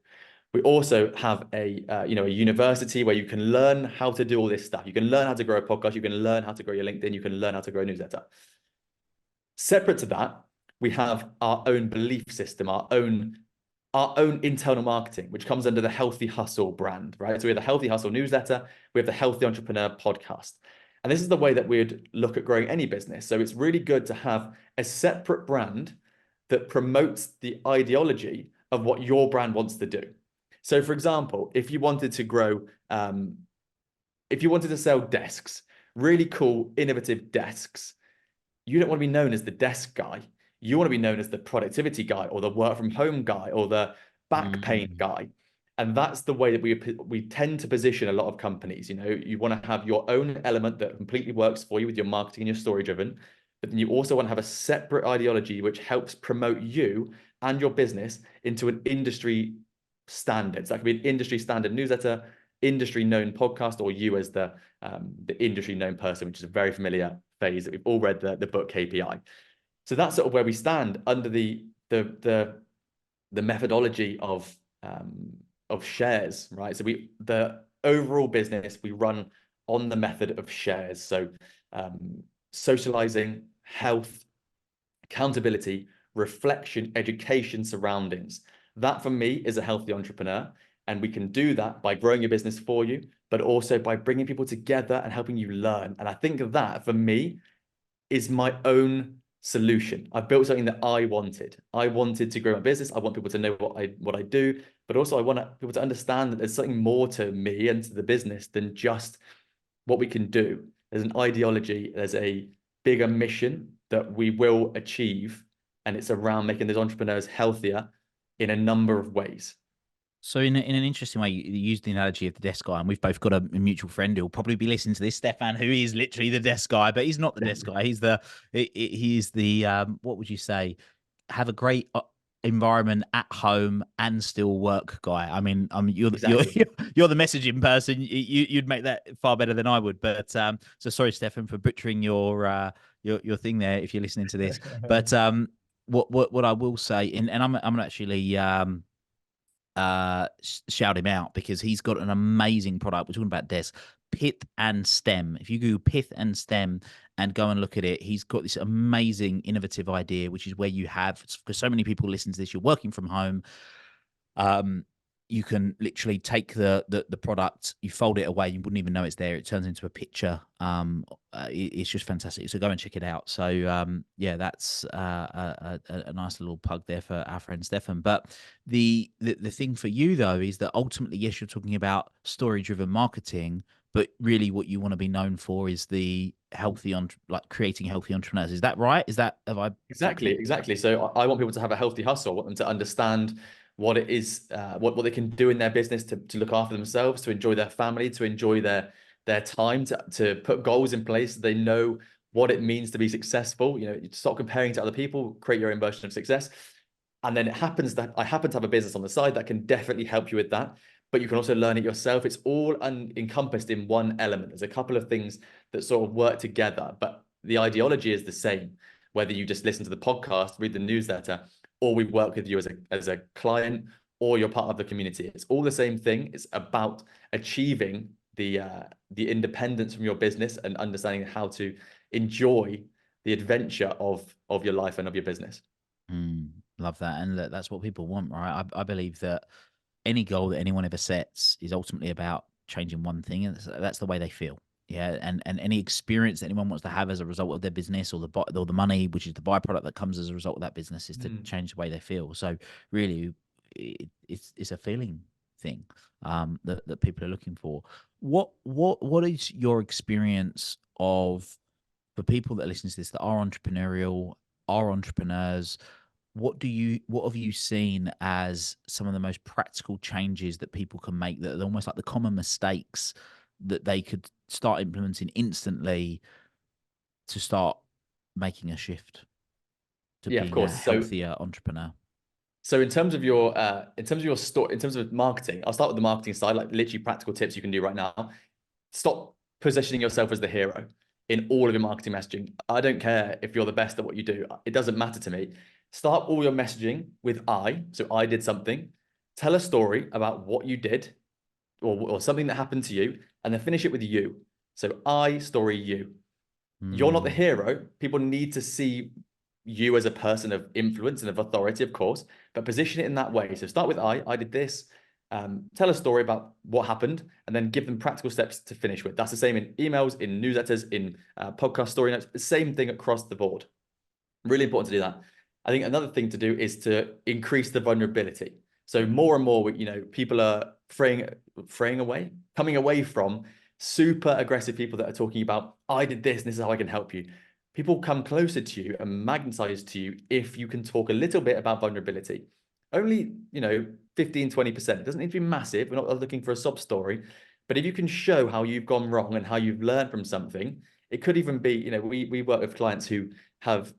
We also have a university where you can learn how to do all this stuff. You can learn how to grow a podcast. You can learn how to grow your LinkedIn. You can learn how to grow a newsletter. Separate to that, we have our own belief system, our own internal marketing, which comes under the Healthy Hustle brand, right? So we have the Healthy Hustle newsletter. We have the Healthy Entrepreneur podcast. And this is the way that we'd look at growing any business. So it's really good to have a separate brand that promotes the ideology of what your brand wants to do. So for example, if you wanted to grow, if you wanted to sell desks, really cool, innovative desks, you don't want to be known as the desk guy. You want to be known as the productivity guy, or the work from home guy, or the back pain guy. And that's the way that we tend to position a lot of companies. You know, you want to have your own element that completely works for you with your marketing and your story driven, but then you also want to have a separate ideology which helps promote you and your business into an industry standard. So that could be an industry standard newsletter, industry known podcast, or you as the industry known person, which is a very familiar phase that we've all read the book KPI. So that's sort of where we stand under the methodology of shares, right? So the overall business we run on the method of shares. So socializing, health, accountability, reflection, education, surroundings. That for me is a healthy entrepreneur. And we can do that by growing your business for you, but also by bringing people together and helping you learn. And I think that for me is my own solution. I've built something that I wanted. I wanted to grow my business. I want people to know what I do, but also I want people to understand that there's something more to me and to the business than just what we can do. There's an ideology, there's a bigger mission that we will achieve, and it's around making those entrepreneurs healthier in a number of ways. So in an interesting way, you used the analogy of the desk guy, and we've both got a mutual friend who'll probably be listening to this, Stefan, who is literally the desk guy, but he's not the desk guy. He's the what would you say? Have a great environment at home and still work guy. I mean, you're Exactly. you're the messaging person. You'd make that far better than I would. But so sorry, Stefan, for butchering your thing there if you're listening to this. But what I will say, and I'm actually shout him out because he's got an amazing product. We're talking about desk, Pith and Stem. If you Google Pith and Stem and go and look at it, he's got this amazing innovative idea, which is where you have, because so many people listen to this, you're working from home. You can literally take the product, you fold it away, you wouldn't even know it's there. It turns into a picture. It's just fantastic. So go and check it out. So yeah, that's a nice little plug there for our friend Stefan. But the thing for you though is that ultimately, yes, you're talking about story-driven marketing, but really what you want to be known for is the healthy like creating healthy entrepreneurs. Is that right? Have I Exactly. So I want people to have a healthy hustle. I want them to understand what it is, what they can do in their business to look after themselves, to enjoy their family, to enjoy their time, to put goals in place so they know what it means to be successful. You know, you stop comparing to other people, create your own version of success. And then it happens that I happen to have a business on the side that can definitely help you with that. But you can also learn it yourself. It's all encompassed in one element. There's a couple of things that sort of work together, but the ideology is the same. Whether you just listen to the podcast, read the newsletter, or we work with you as a client, or you're part of the community, it's all the same thing. It's about achieving the independence from your business and understanding how to enjoy the adventure of your life and of your business. Love that. And that's what people want, right? I believe that any goal that anyone ever sets is ultimately about changing one thing, and that's the way they feel. Yeah, and any experience that anyone wants to have as a result of their business or the money, which is the byproduct that comes as a result of that business, is to change the way they feel. So really, it's a feeling thing that people are looking for. What is your experience of, for people that listen to this that are entrepreneurial, are entrepreneurs? What have you seen as some of the most practical changes that people can make that are almost like the common mistakes that they could start implementing instantly to start making a shift to Yeah, of being a course. healthier entrepreneur? So in terms of your store, in terms of marketing, I'll start with the marketing side, like literally practical tips you can do right now. Stop positioning yourself as the hero in all of your marketing messaging. I don't care if you're the best at what you do. It doesn't matter to me. Start all your messaging with I. So I did something. Tell a story about what you did or something that happened to you, and then finish it with you. So I story you. You're not the hero. People need to see you as a person of influence and of authority, of course, but position it in that way. So start with I did this, tell a story about what happened, and then give them practical steps to finish with. That's the same in emails, in newsletters, in podcast story notes, the same thing across the board. Really important to do that. I think another thing to do is to increase the vulnerability. So more and more, people are coming away from super aggressive people that are talking about, I did this and this is how I can help you. People come closer to you and magnetize to you if you can talk a little bit about vulnerability. Only, 15, 20%. It doesn't need to be massive. We're not looking for a sob story. But if you can show how you've gone wrong and how you've learned from something, it could even be, we work with clients who have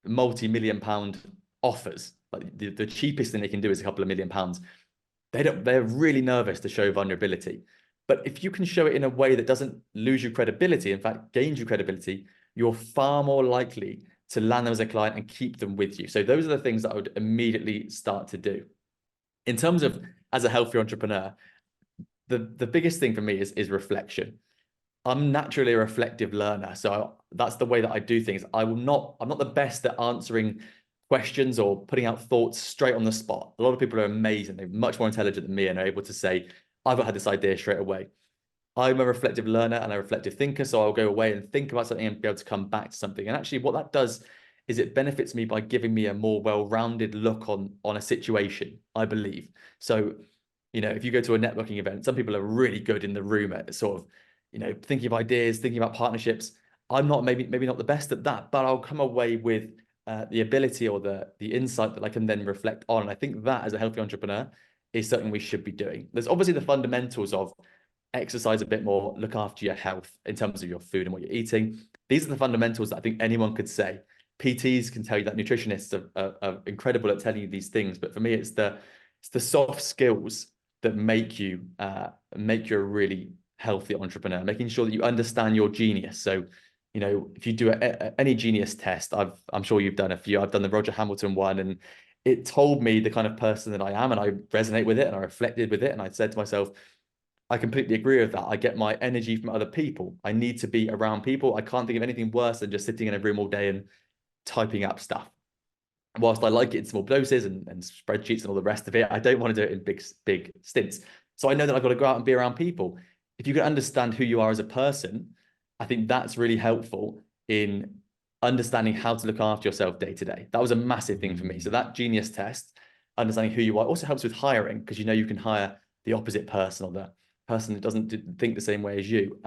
multi-million pound offers. Like the cheapest thing they can do is a couple of £1 million. They're really nervous to show vulnerability. But if you can show it in a way that doesn't lose you credibility, in fact, gains you credibility, you're far more likely to land them as a client and keep them with you. So those are the things that I would immediately start to do. In terms of as a healthy entrepreneur, the biggest thing for me is reflection. I'm naturally a reflective learner. So that's the way that I do things. I'm not the best at answering questions or putting out thoughts straight on the spot. A lot of people are amazing. They're much more intelligent than me and are able to say, I've had this idea straight away. I'm a reflective learner and a reflective thinker, so I'll go away and think about something and be able to come back to something. And actually what that does is it benefits me by giving me a more well-rounded look on a situation, I believe. So, if you go to a networking event, some people are really good in the room at sort of, thinking of ideas, thinking about partnerships. I'm not maybe not the best at that, but I'll come away with the ability or the insight that I can then reflect on. And I think that as a healthy entrepreneur is something we should be doing. There's obviously the fundamentals of exercise a bit more, look after your health in terms of your food and what you're eating. These are the fundamentals that I think anyone could say. PTs can tell you that, nutritionists are incredible at telling you these things, but for me, it's the soft skills that make you a really healthy entrepreneur, making sure that you understand your genius. So, if you do any genius test, I'm sure you've done a few. I've done the Roger Hamilton one, and it told me the kind of person that I am, and I resonate with it, and I reflected with it, and I said to myself, I completely agree with that. I get my energy from other people. I need to be around people. I can't think of anything worse than just sitting in a room all day and typing up stuff. Whilst I like it in small doses and spreadsheets and all the rest of it, I don't want to do it in big stints. So I know that I've got to go out and be around people. If you can understand who you are as a person, I think that's really helpful in understanding how to look after yourself day to day. That was a massive thing for me. So that genius test, understanding who you are, also helps with hiring, because you can hire the opposite person or the person that doesn't think the same way as you.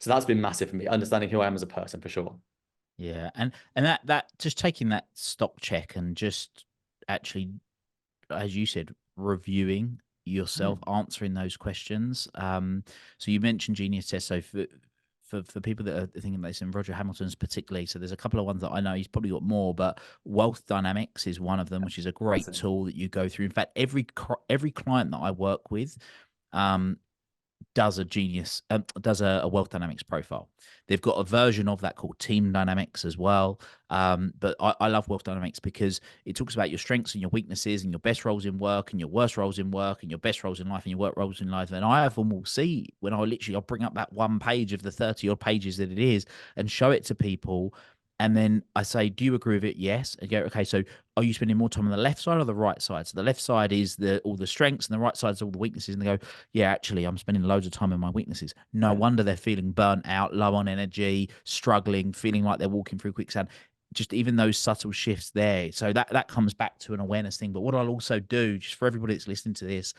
So that's been massive for me, understanding who I am as a person, for sure. Yeah, and that just taking that stock check and just actually, as you said, reviewing yourself, answering those questions. So you mentioned genius test. So for people that are thinking about this, and Roger Hamilton's particularly, so there's a couple of ones that I know he's probably got more, but Wealth Dynamics is one of them, which is a great tool that you go through. In fact, every client that I work with, does a Wealth Dynamics profile. They've got a version of that called Team Dynamics as well. But I love Wealth Dynamics because it talks about your strengths and your weaknesses and your best roles in work and your worst roles in work and your best roles in life and your work roles in life. And I often will see when I'll bring up that one page of the 30 odd pages that it is and show it to people. And then I say, do you agree with it? Yes. And go, okay, so are you spending more time on the left side or the right side? So the left side is all the strengths and the right side is all the weaknesses. And they go, yeah, actually, I'm spending loads of time on my weaknesses. No wonder they're feeling burnt out, low on energy, struggling, feeling like they're walking through quicksand. Just even those subtle shifts there. So that comes back to an awareness thing. But what I'll also do, just for everybody that's listening to this,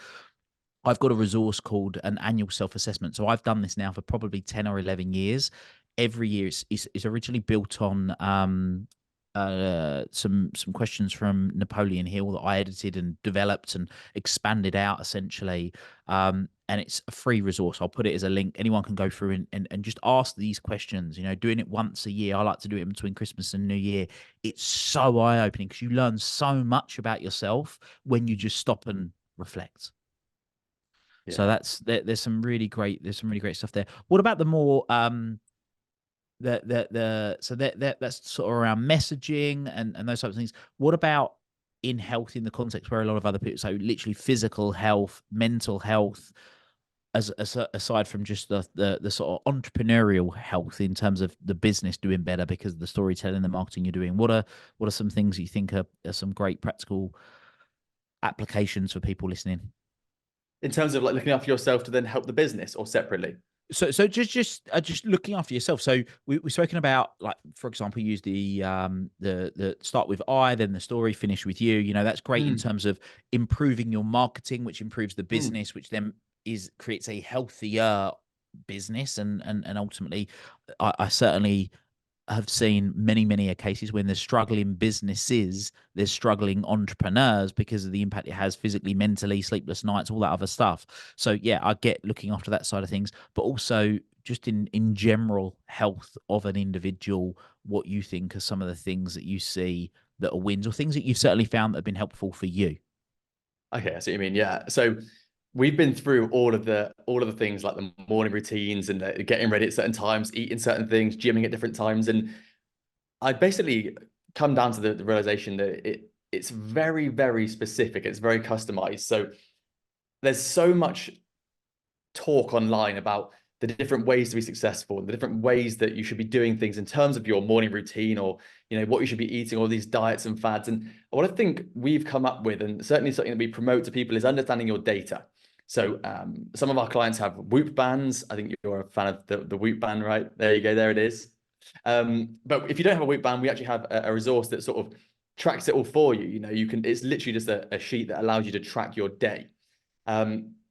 I've got a resource called an annual self-assessment. So I've done this now for probably 10 or 11 years. Every year it's originally built on some questions from Napoleon Hill that I edited and developed and expanded out essentially. And it's a free resource. I'll put it as a link. Anyone can go through and just ask these questions, doing it once a year. I like to do it in between Christmas and New Year. It's so eye-opening because you learn so much about yourself when you just stop and reflect. Yeah. So there's some really great stuff there. What about the more that's sort of around messaging and those types of things. What about in health, in the context where a lot of other people, so literally physical health, mental health, aside from just the sort of entrepreneurial health in terms of the business doing better because of the storytelling, the marketing you're doing? What are some things you think are some great practical applications for people listening? In terms of like looking after yourself to then help the business, or separately? So just looking after yourself. So we've spoken about, like, for example, use the start with I, then the story, finish with you. That's great in terms of improving your marketing, which improves the business, which then creates a healthier business, and ultimately, I certainly have seen many cases when there's struggling businesses, there's struggling entrepreneurs because of the impact it has physically, mentally, sleepless nights, all that other stuff. So yeah, I get looking after that side of things, but also just in general health of an individual, what you think are some of the things that you see that are wins or things that you've certainly found that have been helpful for you. Okay, I see what you mean. Yeah. So we've been through all of the things like the morning routines and getting ready at certain times, eating certain things, gymming at different times. And I basically come down to the realization that it's very, very specific. It's very customized. So there's so much talk online about the different ways to be successful, the different ways that you should be doing things in terms of your morning routine, or what you should be eating, all these diets and fads. And what I think we've come up with, and certainly something that we promote to people, is understanding your data. So some of our clients have Whoop bands. I think you're a fan of the Whoop band, right? There you go, there it is. But if you don't have a Whoop band, we actually have a resource that sort of tracks it all for you. It's literally just a sheet that allows you to track your day.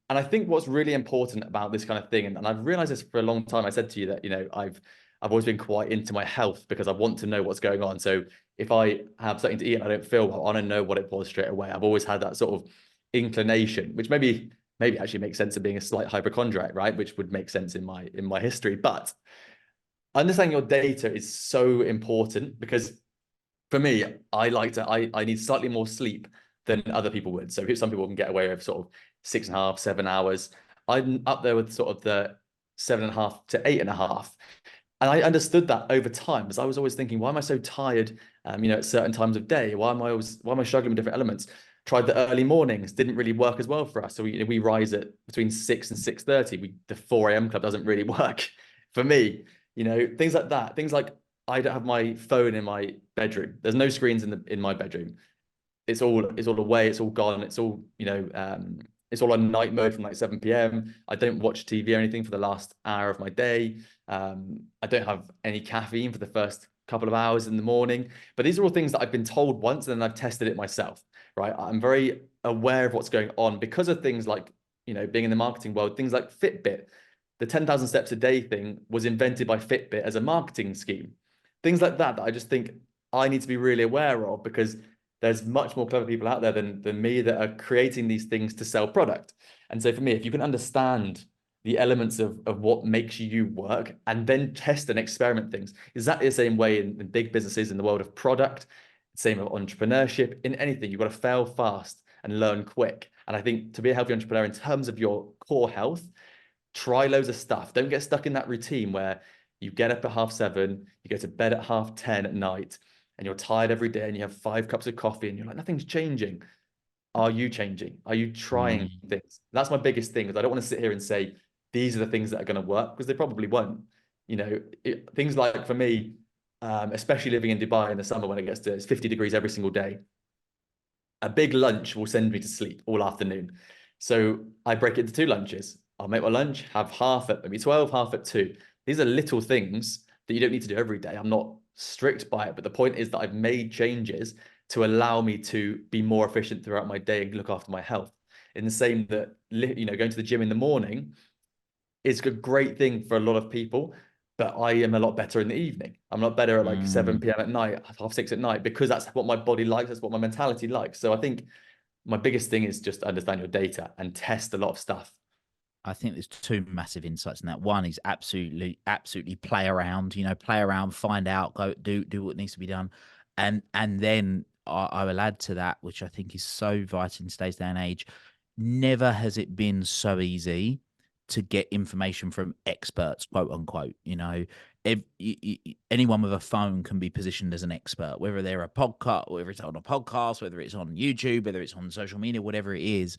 And I think what's really important about this kind of thing, and I've realized this for a long time, I said to you that, I've always been quite into my health because I want to know what's going on. So if I have something to eat and I don't feel well, I want to know what it was straight away. I've always had that sort of inclination, which maybe actually makes sense of being a slight hypochondriac, right? Which would make sense in my history. But understanding your data is so important, because for me, I need slightly more sleep than other people would. So some people can get away with sort of 6.5, 7 hours. I'm up there with sort of the 7.5 to 8.5. And I understood that over time, because I was always thinking, why am I so tired, at certain times of day? Why am I struggling with different elements? Tried the early mornings, didn't really work as well for us. So we rise at between 6 and 6:30. The 4 a.m. club doesn't really work for me. Things like that. Things like, I don't have my phone in my bedroom. There's no screens in my bedroom. It's all away. It's all gone. It's all it's all on night mode from like 7 p.m. I don't watch TV or anything for the last hour of my day. I don't have any caffeine for the first couple of hours in the morning. But these are all things that I've been told once, and then I've tested it myself, right? I'm very aware of what's going on because of things like, being in the marketing world, things like Fitbit. The 10,000 steps a day thing was invented by Fitbit as a marketing scheme. Things like that I just think I need to be really aware of, because there's much more clever people out there than me that are creating these things to sell product. And so for me, if you can understand the elements of what makes you work, and then test and experiment things, exactly the same way in big businesses, in the world of product, same of entrepreneurship, in anything, you've got to fail fast and learn quick. And I think to be a healthy entrepreneur, in terms of your core health, try loads of stuff. Don't get stuck in that routine where you get up at 7:30, you go to bed at 10:30 at night, and you're tired every day, and you have 5 cups of coffee, and you're like, nothing's changing. Are you changing? Are you trying things? That's my biggest thing, is I don't want to sit here and say, these are the things that are going to work, because they probably won't. Things like, for me, especially living in Dubai in the summer when it's 50 degrees every single day, a big lunch will send me to sleep all afternoon. So I break it into 2 lunches. I'll make my lunch, have half at maybe 12, half at 2. These are little things that you don't need to do every day. I'm not strict by it, but the point is that I've made changes to allow me to be more efficient throughout my day and look after my health. In the same that, going to the gym in the morning is a great thing for a lot of people, but I am a lot better in the evening. I'm a lot better at like 7 p.m. at night, 6:30 at night, because that's what my body likes. That's what my mentality likes. So I think my biggest thing is just understand your data and test a lot of stuff. I think there's 2 massive insights in that. One is absolutely play around, play around, find out, go do what needs to be done. And then I will add to that, which I think is so vital in today's day and age. Never has it been so easy to get information from experts, quote unquote. Anyone with a phone can be positioned as an expert, whether they're a podcast, whether it's on a podcast, whether it's on YouTube, whether it's on social media, whatever it is.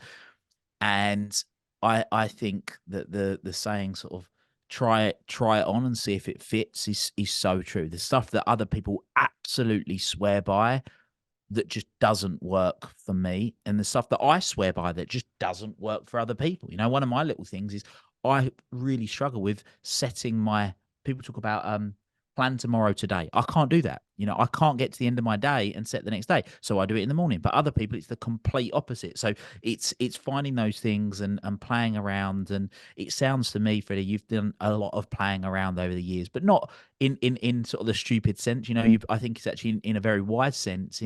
And I think that the saying sort of try it on and see if it fits is so true. The stuff that other people absolutely swear by that just doesn't work for me, and the stuff that I swear by that just doesn't work for other people. One of my little things is I really struggle with setting my, people talk about plan tomorrow today. I can't do that. I can't get to the end of my day and set the next day. So I do it in the morning. But other people, it's the complete opposite. So it's finding those things and playing around. And it sounds to me, Freddie, you've done a lot of playing around over the years, but not in sort of the stupid sense. I think it's actually in a very wise sense.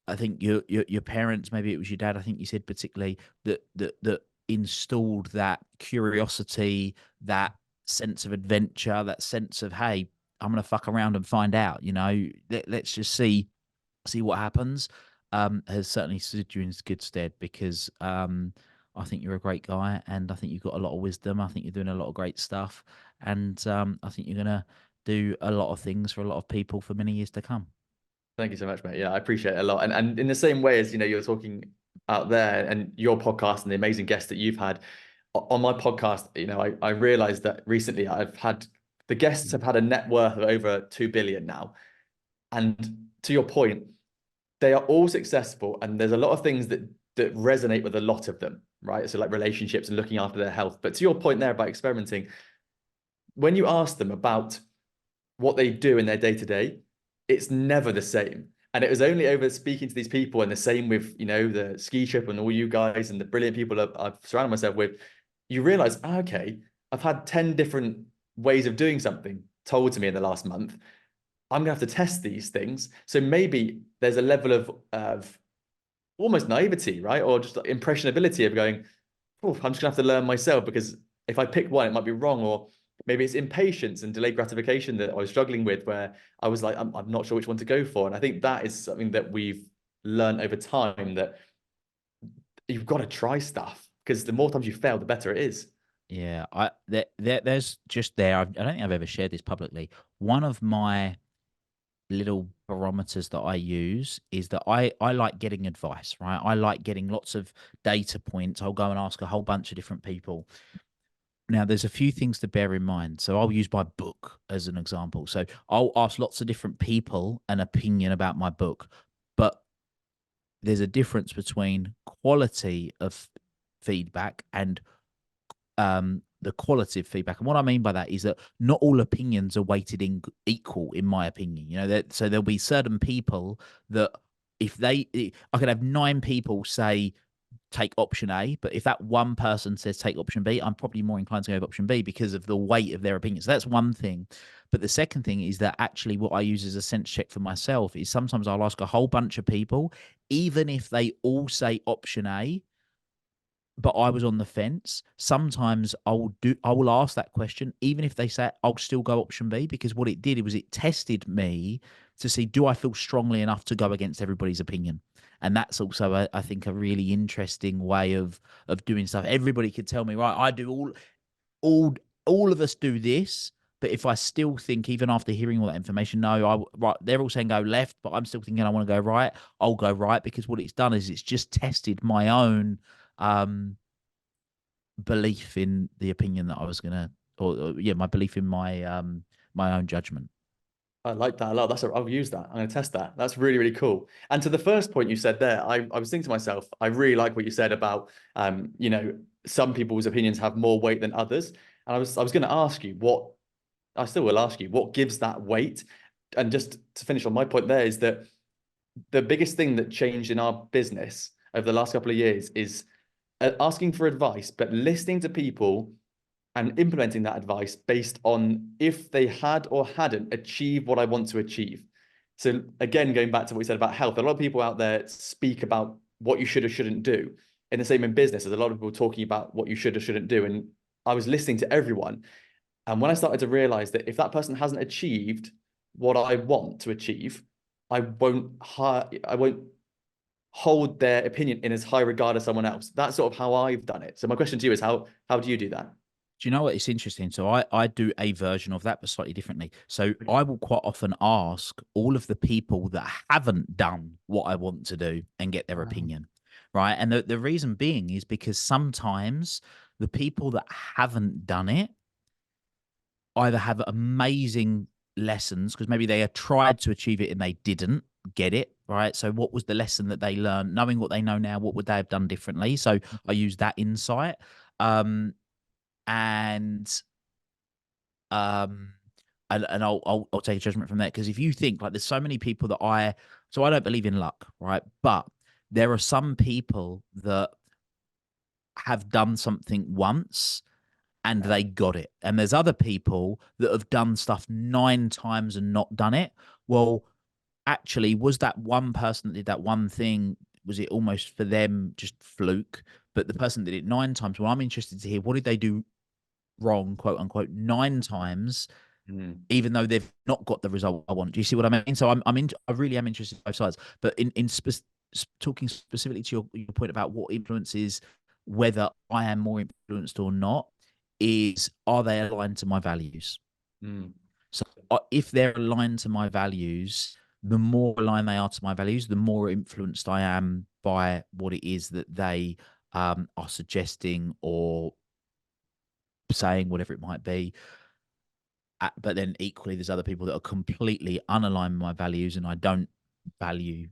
I think your parents, maybe it was your dad, I think you said particularly, that installed that curiosity, that sense of adventure, that sense of, hey, I'm gonna fuck around and find out. Let's just see what happens. Has certainly stood you in good stead, because I think you're a great guy, and I think you've got a lot of wisdom. I think you're doing a lot of great stuff, and I think you're gonna do a lot of things for a lot of people for many years to come. Thank you so much, mate. Yeah, I appreciate it a lot. And in the same way as, you're talking out there and your podcast and the amazing guests that you've had, on my podcast, I realized that recently the guests have had a net worth of over 2 billion now. And to your point, they are all successful, and there's a lot of things that resonate with a lot of them, right? So like relationships and looking after their health. But to your point there about experimenting, when you ask them about what they do in their day to day, it's never the same. And it was only over speaking to these people, and the same with, the ski trip and all you guys and the brilliant people I've surrounded myself with, you realize, okay, I've had 10 different ways of doing something told to me in the last month. I'm gonna have to test these things. So maybe there's a level of almost naivety, right? Or just like impressionability of going, oh, I'm just gonna have to learn myself, because if I pick one, it might be wrong. Or maybe it's impatience and delayed gratification that I was struggling with, where I was like, I'm not sure which one to go for. And I think that is something that we've learned over time, that you've got to try stuff, because the more times you fail, the better it is. Yeah, there's just there. I don't think I've ever shared this publicly. One of my little barometers that I use is that I like getting advice, right? I like getting lots of data points. I'll go and ask a whole bunch of different people. Now, there's a few things to bear in mind. So I'll use my book as an example. So I'll ask lots of different people an opinion about my book, but there's a difference between quality of feedback and the quality of feedback. And what I mean by that is that not all opinions are weighted in equal, in my opinion. So there'll be certain people that I could have 9 people say take option A, but if that one person says take option B, I'm probably more inclined to go with option B because of the weight of their opinion. So that's one thing. But the second thing is that actually what I use as a sense check for myself is sometimes I'll ask a whole bunch of people, even if they all say option A, but I was on the fence. Sometimes I will ask that question, even if they say I'll still go option B, because what it did was it tested me to see, do I feel strongly enough to go against everybody's opinion? And that's also, I think, a really interesting way of doing stuff. Everybody could tell me, right, I do all of us do this. But if I still think, even after hearing all that information, no, right, they're all saying go left, but I'm still thinking I want to go right, I'll go right, because what it's done is it's just tested my own belief in the opinion that I was gonna, or yeah, my belief in my own judgment. I like that a lot. I'll use that. I'm going to test that. That's really, really cool. And to the first point you said there, I was thinking to myself, I really like what you said about, some people's opinions have more weight than others. And I was going to ask you I still will ask you, what gives that weight? And just to finish on my point there, is that the biggest thing that changed in our business over the last couple of years is asking for advice, but listening to people and implementing that advice based on if they had or hadn't achieved what I want to achieve. So again, going back to what we said about health, a lot of people out there speak about what you should or shouldn't do. And the same in business, there's a lot of people talking about what you should or shouldn't do. And I was listening to everyone. And when I started to realize that if that person hasn't achieved what I want to achieve, I won't hold their opinion in as high regard as someone else. That's sort of how I've done it. So my question to you is, how do you do that? Do you know what? It's interesting. So I do a version of that, but slightly differently. So I will quite often ask all of the people that haven't done what I want to do and get their opinion, right? And the reason being is because sometimes the people that haven't done it either have amazing lessons because maybe they had tried to achieve it and they didn't get it, right? So what was the lesson that they learned? Knowing what they know now, what would they have done differently? So I use that insight. And um and I'll take a judgment from that, because if you think like there's so many people that I don't believe in luck, right? But there are some people that have done something once and they got it, and there's other people that have done stuff 9 times and not done it. Well, actually, was that one person that did that one thing, was it almost for them just fluke? But the person that did it 9 times, well, I'm interested to hear, what did they do wrong, quote unquote, 9 times, even though they've not got the result I want. Do you see what I mean? So I really am interested in both sides. But talking specifically to your point about what influences whether I am more influenced or not, is, are they aligned to my values? Mm. So if they're aligned to my values, the more aligned they are to my values, the more influenced I am by what it is that they are suggesting or saying, whatever it might be. But then equally, there's other people that are completely unaligned with my values, and I don't value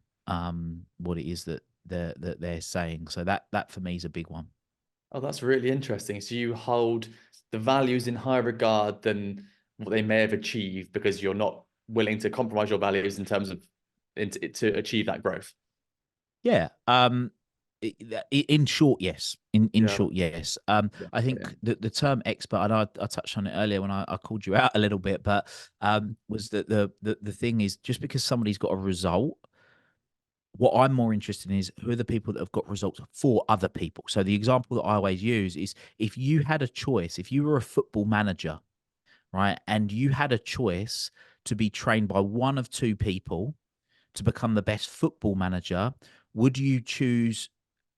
what it is that they're saying. So that for me is a big one. Oh, that's really interesting. So you hold the values in higher regard than what they may have achieved because you're not willing to compromise your values in terms of to achieve that growth. Yeah. In short, yes. In short, yes. I think the term expert, and I touched on it earlier when I called you out a little bit, but was that the thing is, just because somebody's got a result, what I'm more interested in is who are the people that have got results for other people. So the example that I always use is, if you had a choice, if you were a football manager, right, and you had a choice to be trained by one of two people to become the best football manager, would you choose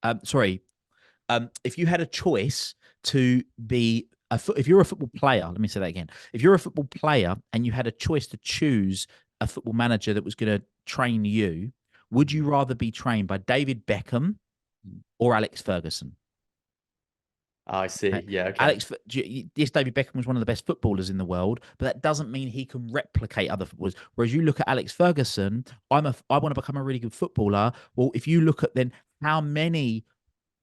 if you had a choice to be if you're a football player, let me say that again. If you're a football player and you had a choice to choose a football manager that was going to train you, would you rather be trained by David Beckham or Alex Ferguson? I see. Okay. Yeah. Okay. Yes, David Beckham was one of the best footballers in the world, but that doesn't mean he can replicate other footballers. Whereas you look at Alex Ferguson, I want to become a really good footballer. Well, if you look at then how many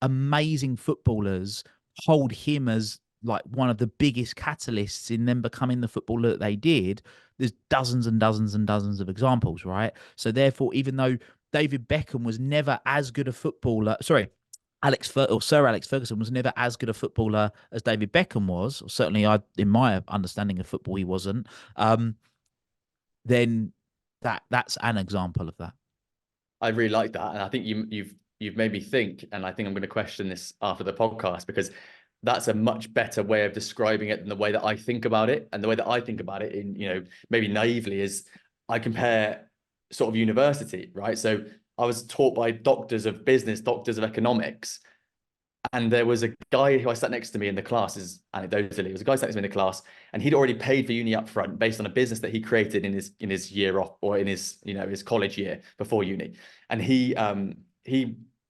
amazing footballers hold him as like one of the biggest catalysts in them becoming the footballer that they did, there's dozens and dozens and dozens of examples, right? So therefore, even though David Beckham was never as good a footballer, Sir Alex Ferguson was never as good a footballer as David Beckham was, or certainly in my understanding of football, he wasn't. Then that's an example of that. I really like that, and I think you've made me think, and I think I'm going to question this after the podcast, because that's a much better way of describing it than the way that I think about it. And the way that I think about it, in maybe naively, is I compare sort of university, right? So I was taught by doctors of business, doctors of economics, and there was a guy who I sat next to me in the class. Is anecdotally, it was a guy sat next to me in the class, and he'd already paid for uni up front based on a business that he created in his year off, or in his his college year before uni. And he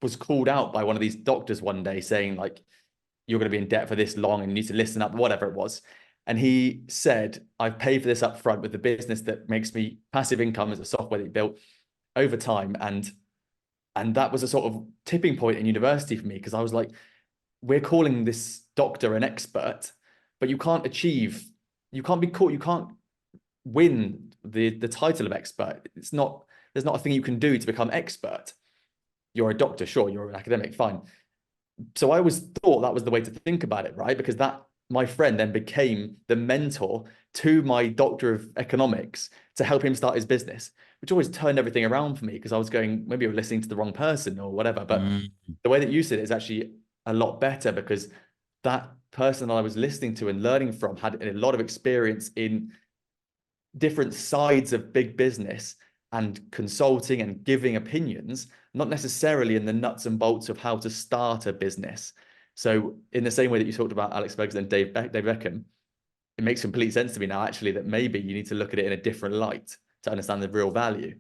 was called out by one of these doctors one day saying, like, you're going to be in debt for this long and you need to listen up, whatever it was. And he said, I've paid for this up front with the business that makes me passive income as a software that he built over time. And that was a sort of tipping point in university for me, because I was like, we're calling this doctor an expert, but you can't win the title of expert. There's not a thing you can do to become expert. You're a doctor, sure, you're an academic, fine. So I always thought that was the way to think about it, right? Because my friend then became the mentor to my doctor of economics to help him start his business, which always turned everything around for me, because I was going, maybe you're listening to the wrong person or whatever. But the way that you said it is actually a lot better, because that person that I was listening to and learning from had a lot of experience in different sides of big business and consulting and giving opinions, not necessarily in the nuts and bolts of how to start a business. So in the same way that you talked about Alex Ferguson and Dave Beckham, it makes complete sense to me now, actually, that maybe you need to look at it in a different light to understand the real value.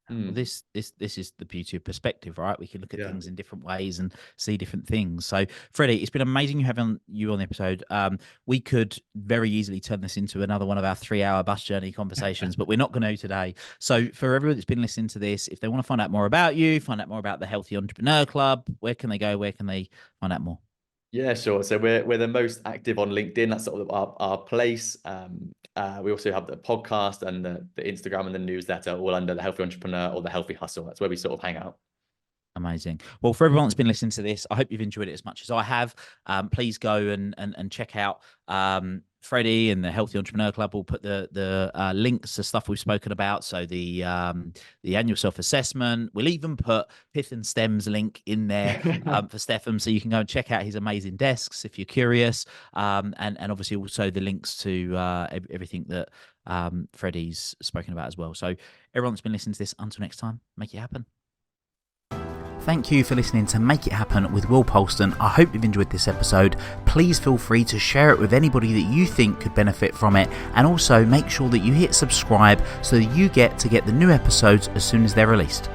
Well, this is the beauty of perspective, right? We can look at things in different ways and see different things. So, Freddie, it's been amazing having you on the episode. We could very easily turn this into another one of our 3-hour bus journey conversations, but we're not going to today. So, for everyone that's been listening to this, if they want to find out more about you, find out more about the Healthy Entrepreneur Club, where can they go? Where can they find out more? Yeah, sure. So we're the most active on LinkedIn. That's sort of our place. We also have the podcast and the Instagram and the newsletter, all under the Healthy Entrepreneur or the Healthy Hustle. That's where we sort of hang out. Amazing. Well, for everyone that's been listening to this, I hope you've enjoyed it as much as I have. Please go and check out Freddie and the Healthy Entrepreneur Club. Will put the links to stuff we've spoken about. So the annual self-assessment. We'll even put Pith and Stem's link in there for Stefan, so you can go and check out his amazing desks if you're curious. And obviously also the links to everything that Freddie's spoken about as well. So everyone that's been listening to this, until next time, make it happen. Thank you for listening to Make It Happen with Will Polston. I hope you've enjoyed this episode. Please feel free to share it with anybody that you think could benefit from it, and also make sure that you hit subscribe so that you get the new episodes as soon as they're released.